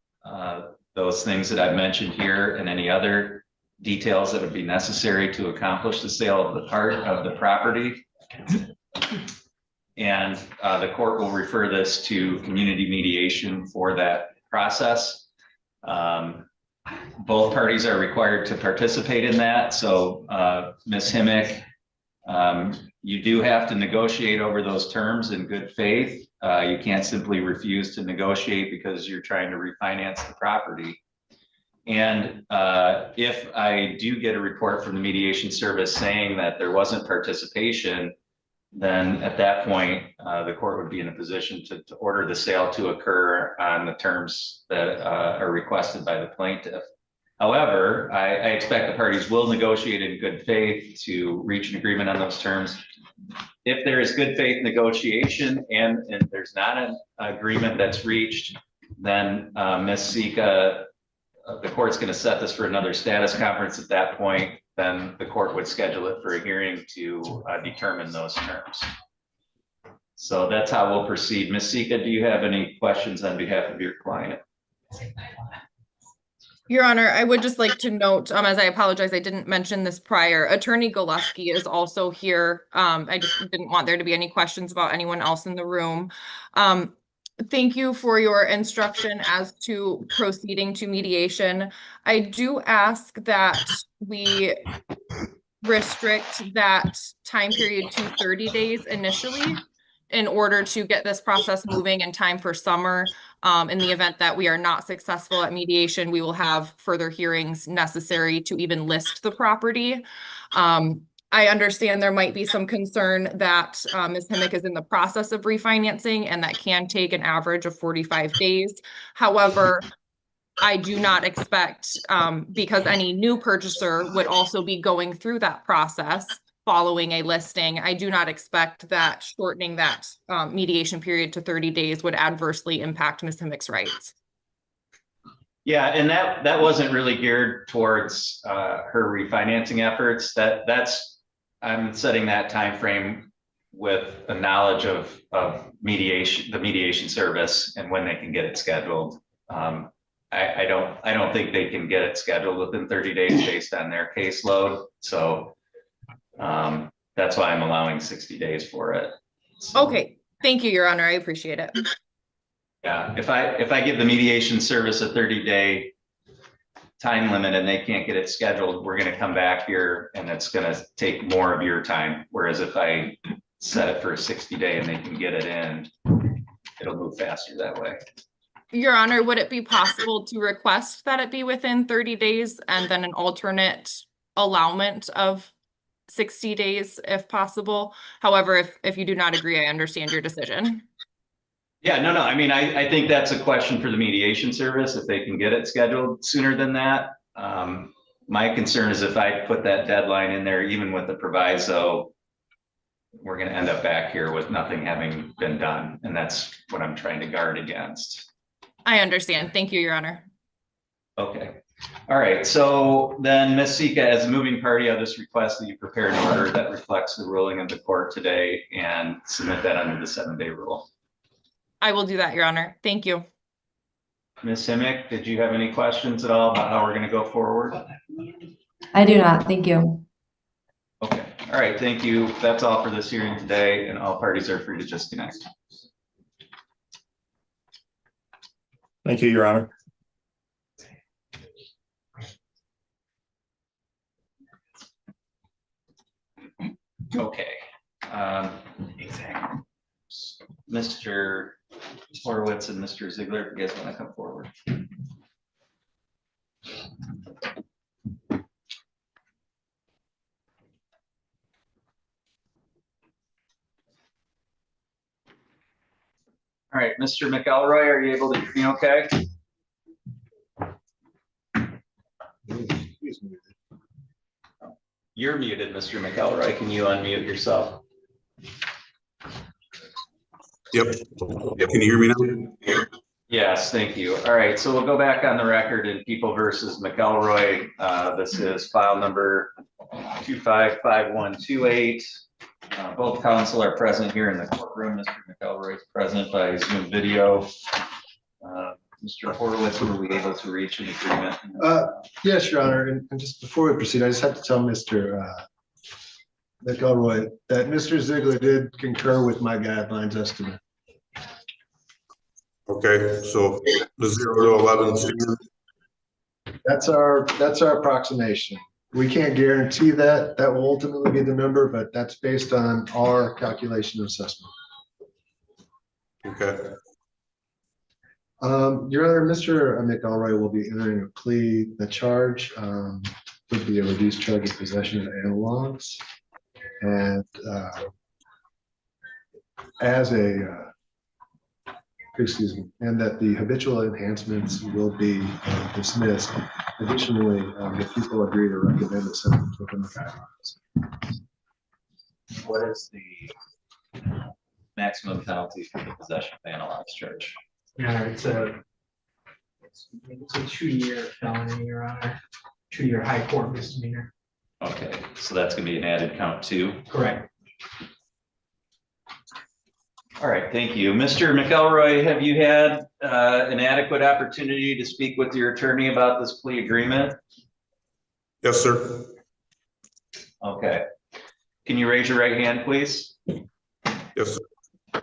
those things that I've mentioned here and any other details that would be necessary to accomplish the sale of the property. And the court will refer this to community mediation for that process. Both parties are required to participate in that. So Ms. Himmick, you do have to negotiate over those terms in good faith. You can't simply refuse to negotiate because you're trying to refinance the property. And if I do get a report from the mediation service saying that there wasn't participation, then at that point, the court would be in a position to order the sale to occur on the terms that are requested by the plaintiff. However, I expect the parties will negotiate in good faith to reach an agreement on those terms. If there is good faith negotiation and there's not an agreement that's reached, then Ms. Sika, the court's going to set this for another status conference at that point. Then the court would schedule it for a hearing to determine those terms. So that's how we'll proceed. Ms. Sika, do you have any questions on behalf of your client? Your Honor, I would just like to note, as I apologize, I didn't mention this prior, Attorney Gillespie is also here. I just didn't want there to be any questions about anyone else in the room. Thank you for your instruction as to proceeding to mediation. I do ask that we restrict that time period to 30 days initially in order to get this process moving in time for summer. In the event that we are not successful at mediation, we will have further hearings necessary to even list the property. I understand there might be some concern that Ms. Himick is in the process of refinancing, and that can take an average of 45 days. However, I do not expect, because any new purchaser would also be going through that process following a listing, I do not expect that shortening that mediation period to 30 days would adversely impact Ms. Himick's rights. Yeah, and that wasn't really geared towards her refinancing efforts. I'm setting that time frame with a knowledge of mediation, the mediation service, and when they can get it scheduled. I don't think they can get it scheduled within 30 days based on their caseload. So that's why I'm allowing 60 days for it. So, Okay, thank you, Your Honor. I appreciate it. yeah, if I give the mediation service a 30-day time limit and they can't get it scheduled, we're going to come back here and it's going to take more of your time. Whereas if I set it for a 60-day and they can get it in, it'll move faster that way. Your Honor, would it be possible to request that it be within 30 days and then an alternate allowance of 60 days if possible? However, if you do not agree, I understand your decision. Yeah, no. I mean, I think that's a question for the mediation service, if they can get it scheduled sooner than that. My concern is if I put that deadline in there, even with the proviso, we're going to end up back here with nothing having been done. And that's what I'm trying to guard against. I understand. Thank you, Your Honor. Okay. All right. So then, Ms. Sika, as a moving party, I'll just request that you prepare an order that reflects the ruling of the court today and submit that under the 7-day rule. I will do that, Your Honor. Thank you. Ms. Himick, did you have any questions at all about how we're going to go forward? I do not. Thank you. Okay. All right. Thank you. That's all for this hearing today, and all parties are free to disconnect. Thank you, Your Honor. Okay. Mr. Horowitz and Mr. Ziegler, if you guys want to come forward. All right, Mr. McElroy, are you able to hear me okay? You're muted, Mr. McElroy. Can you unmute yourself? Yep. Can you hear me now? Yes, thank you. All right, so we'll go back on the record in People versus McElroy. This is file number 255128. Both counsel are present here in the courtroom. Mr. McElroy is present by Zoom video. Mr. Horowitz, were we able to reach an agreement? Yes, Your Honor. And just before we proceed, I just have to tell Mr. McElroy that Mr. Ziegler did concur with my guidelines estimate. Okay, so the 0 to 11 standard. That's our approximation. We can't guarantee that will ultimately be the number, but that's based on our calculation of assessment. Okay. Your Honor, Mr. McElroy will be entering a plea. The charge would be a reduced charge of possession of analogs, and and that the habitual enhancements will be dismissed. Additionally, the people agree to recommend the sentence within the guidelines. What is the maximum penalty for the possession of analogs charge? Yeah, it's a 2-year felony, Your Honor, 2-year high court misdemeanor. Okay, so that's going to be an added count too? Correct. All right, thank you. Mr. McElroy, have you had an adequate opportunity to speak with your attorney about this plea agreement? Yes, sir. Okay. Can you raise your right hand, please? Yes, sir.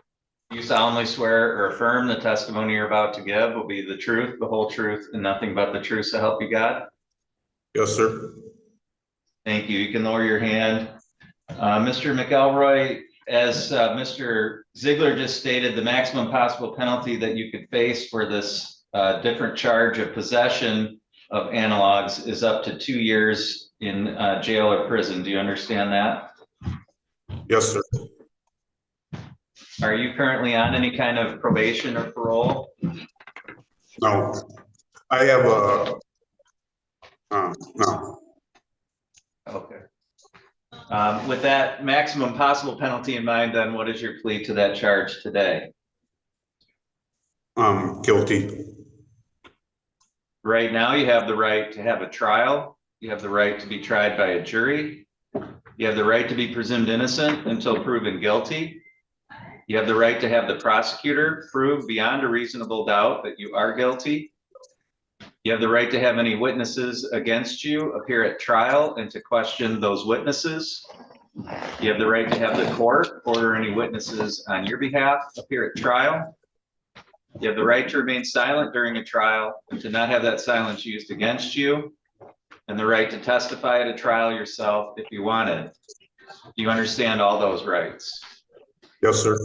You solemnly swear or affirm the testimony you're about to give will be the truth, the whole truth, and nothing but the truth, so help you God? Yes, sir. Thank you. You can lower your hand. Mr. McElroy, as Mr. Ziegler just stated, the maximum possible penalty that you could face for this different charge of possession of analogs is up to 2 years in jail or prison. Do you understand that? Yes, sir. Are you currently on any kind of probation or parole? No, I have no. Okay. With that maximum possible penalty in mind, then what is your plea to that charge today? Guilty. Right now, you have the right to have a trial. You have the right to be tried by a jury. You have the right to be presumed innocent until proven guilty. You have the right to have the prosecutor prove beyond a reasonable doubt that you are guilty. You have the right to have any witnesses against you appear at trial and to question those witnesses. You have the right to have the court order any witnesses on your behalf appear at trial. You have the right to remain silent during a trial and to not have that silence used against you, and the right to testify at a trial yourself if you wanted. Do you understand all those rights? Yes, sir.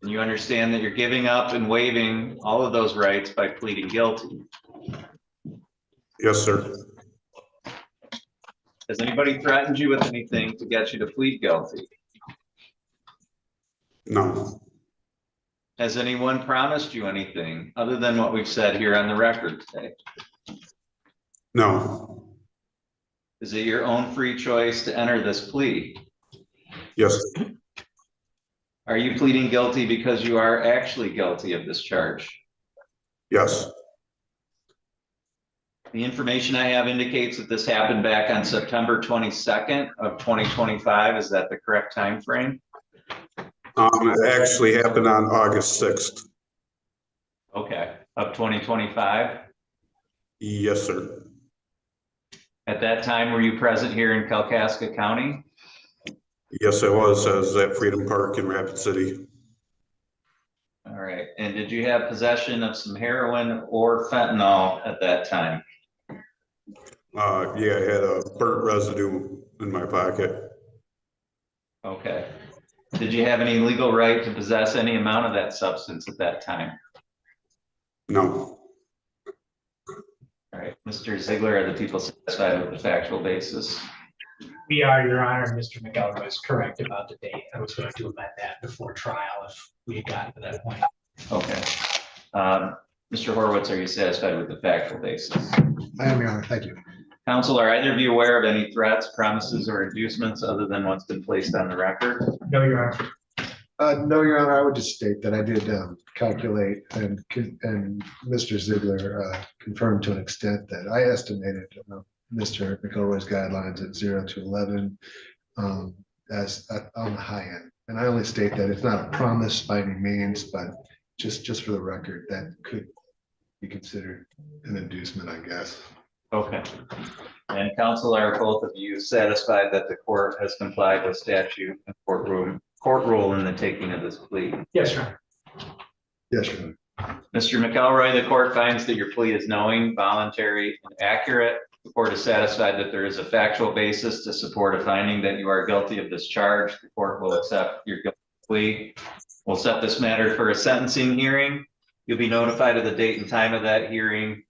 And you understand that you're giving up and waiving all of those rights by pleading guilty? Yes, sir. Has anybody threatened you with anything to get you to plead guilty? No. Has anyone promised you anything other than what we've said here on the record today? No. Is it your own free choice to enter this plea? Yes. Are you pleading guilty because you are actually guilty of this charge? Yes. The information I have indicates that this happened back on September 22nd of 2025. Is that the correct time frame? It actually happened on August 6th. Okay, of 2025? Yes, sir. At that time, were you present here in Kalkaska County? Yes, I was. I was at Freedom Park in Rapid City. All right, and did you have possession of some heroin or fentanyl at that time? Yeah, I had a burnt residue in my pocket. Okay. Did you have any legal right to possess any amount of that substance at that time? No. All right, Mr. Ziegler, are the people satisfied with the factual basis? We are, Your Honor, and Mr. McElroy is correct about the date. I was going to amend that before trial if we had gotten to that point. Okay. Mr. Horowitz, are you satisfied with the factual basis? I am, Your Honor. Thank you. Counsel, are either of you aware of any threats, promises, or inducements other than what's been placed on the record? No, Your Honor. No, Your Honor, I would just state that I did calculate and Mr. Ziegler confirmed to an extent that I estimated Mr. McElroy's guidelines at 0 to 11 as on the high end. And I only state that it's not a promise by any means, but just for the record, that could be considered an inducement, I guess. Okay. And counsel, are both of you satisfied that the court has complied with statute and court rule in the taking of this plea? Yes, Your Honor. Yes, Your Honor. Mr. McElroy, the court finds that your plea is knowing, voluntary, and accurate. The court is satisfied that there is a factual basis to support a finding that you are guilty of this charge. The court will accept your guilty plea. We'll set this matter for a sentencing hearing. You'll be notified of the date and time of that hearing.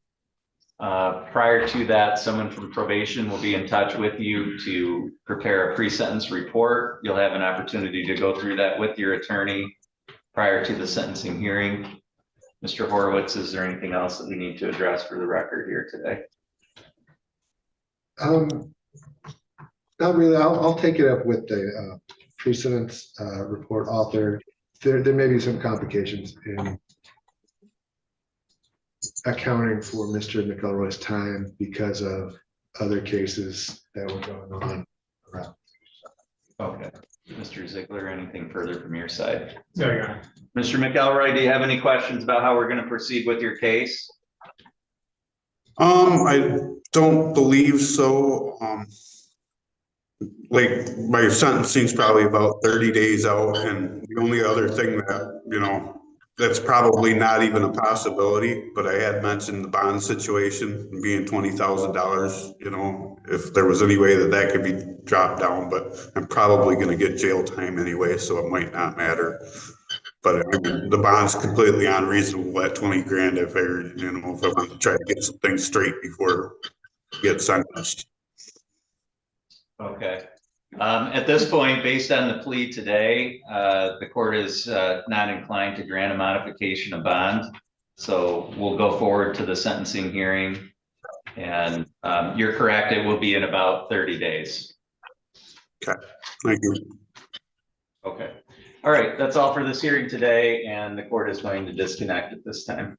Prior to that, someone from probation will be in touch with you to prepare a pre-sentence report. You'll have an opportunity to go through that with your attorney prior to the sentencing hearing. Mr. Horowitz, is there anything else that we need to address for the record here today? Not really. I'll take it up with the pre-sentence report author. There may be some complications in accounting for Mr. McElroy's time because of other cases that were going on around. Okay. Mr. Ziegler, anything further from your side? No, Your Honor. Mr. McElroy, do you have any questions about how we're going to proceed with your case? I don't believe so. Like my sentencing's probably about 30 days out, and the only other thing that, that's probably not even a possibility, but I had mentioned the bond situation being $20,000, if there was any way that could be dropped down, but I'm probably going to get jail time anyway, so it might not matter. But I mean, the bond's completely unreasonable at 20 grand. I figured, you know, if I want to try to get some things straight before I get sentenced. Okay. At this point, based on the plea today, the court is not inclined to grant a modification of bond. So we'll go forward to the sentencing hearing. And you're correct, it will be in about 30 days. Okay, thank you. Okay. All right, that's all for this hearing today, and the court is going to disconnect at this time.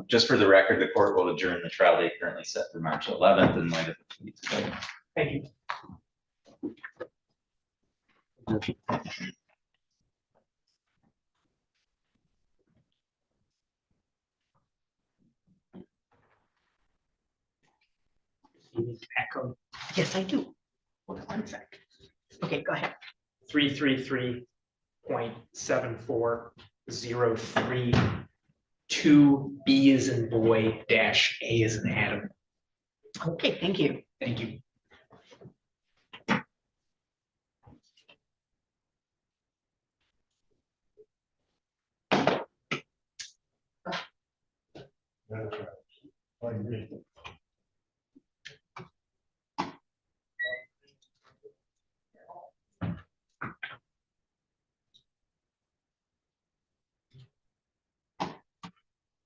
Just for the record, the court will adjourn the trial date currently set for March 11th in light of the plea today. Thank you. Echo Yes, I do. Hold on one sec. Okay, go ahead. 333.7403 as in boy dash A as in Adam. Okay, thank you. Thank you.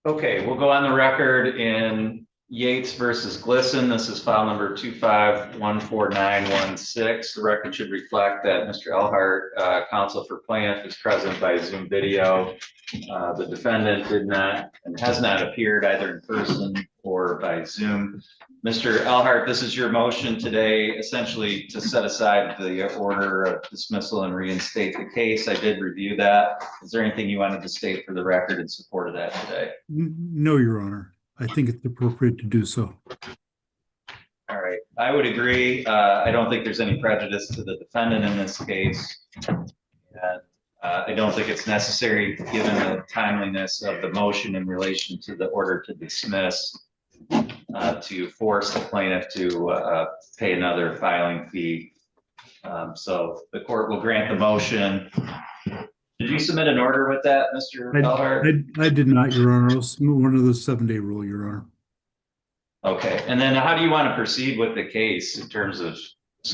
Okay, we'll go on the record in Yates versus Glisson. This is file number 2514916. The record should reflect that Mr. Elhart, counsel for plaintiff, is present by Zoom video. The defendant did not and has not appeared either in person or by Zoom. Mr. Elhart, this is your motion today, essentially to set aside the order of dismissal and reinstate the case. I did review that. Is there anything you wanted to state for the record in support of that today? No, Your Honor. I think it's appropriate to do so. All right, I would agree. I don't think there's any prejudice to the defendant in this case. And I don't think it's necessary, given the timeliness of the motion in relation to the order to dismiss, to force the plaintiff to pay another filing fee. So the court will grant the motion. Did you submit an order with that, Mr. Elhart? I did not, Your Honor. I'll submit one of the 7-day rule, Your Honor. Okay, and then how do you want to proceed with the case in terms of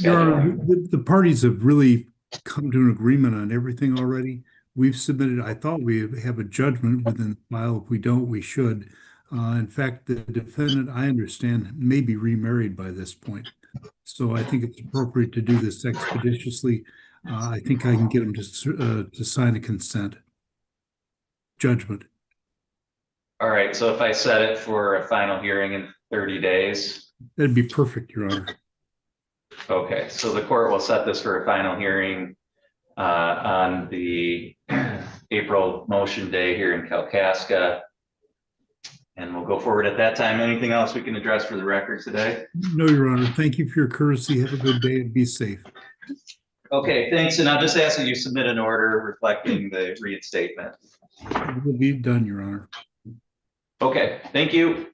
Your Honor, scheduling? the parties have really come to an agreement on everything already. We've submitted, I thought we have a judgment within the file. If we don't, we should. In fact, the defendant, I understand, may be remarried by this point. So I think it's appropriate to do this expeditiously. I think I can get him to sign a consent judgment. All right, so if I set it for a final hearing in 30 days? That'd be perfect, Your Honor. Okay, so the court will set this for a final hearing on the April motion day here in Kalkaska. And we'll go forward at that time. Anything else we can address for the record today? No, Your Honor. Thank you for your courtesy. Have a good day and be safe. Okay, thanks. And I'll just ask that you submit an order reflecting the reinstatement. It will be done, Your Honor. Okay, thank you.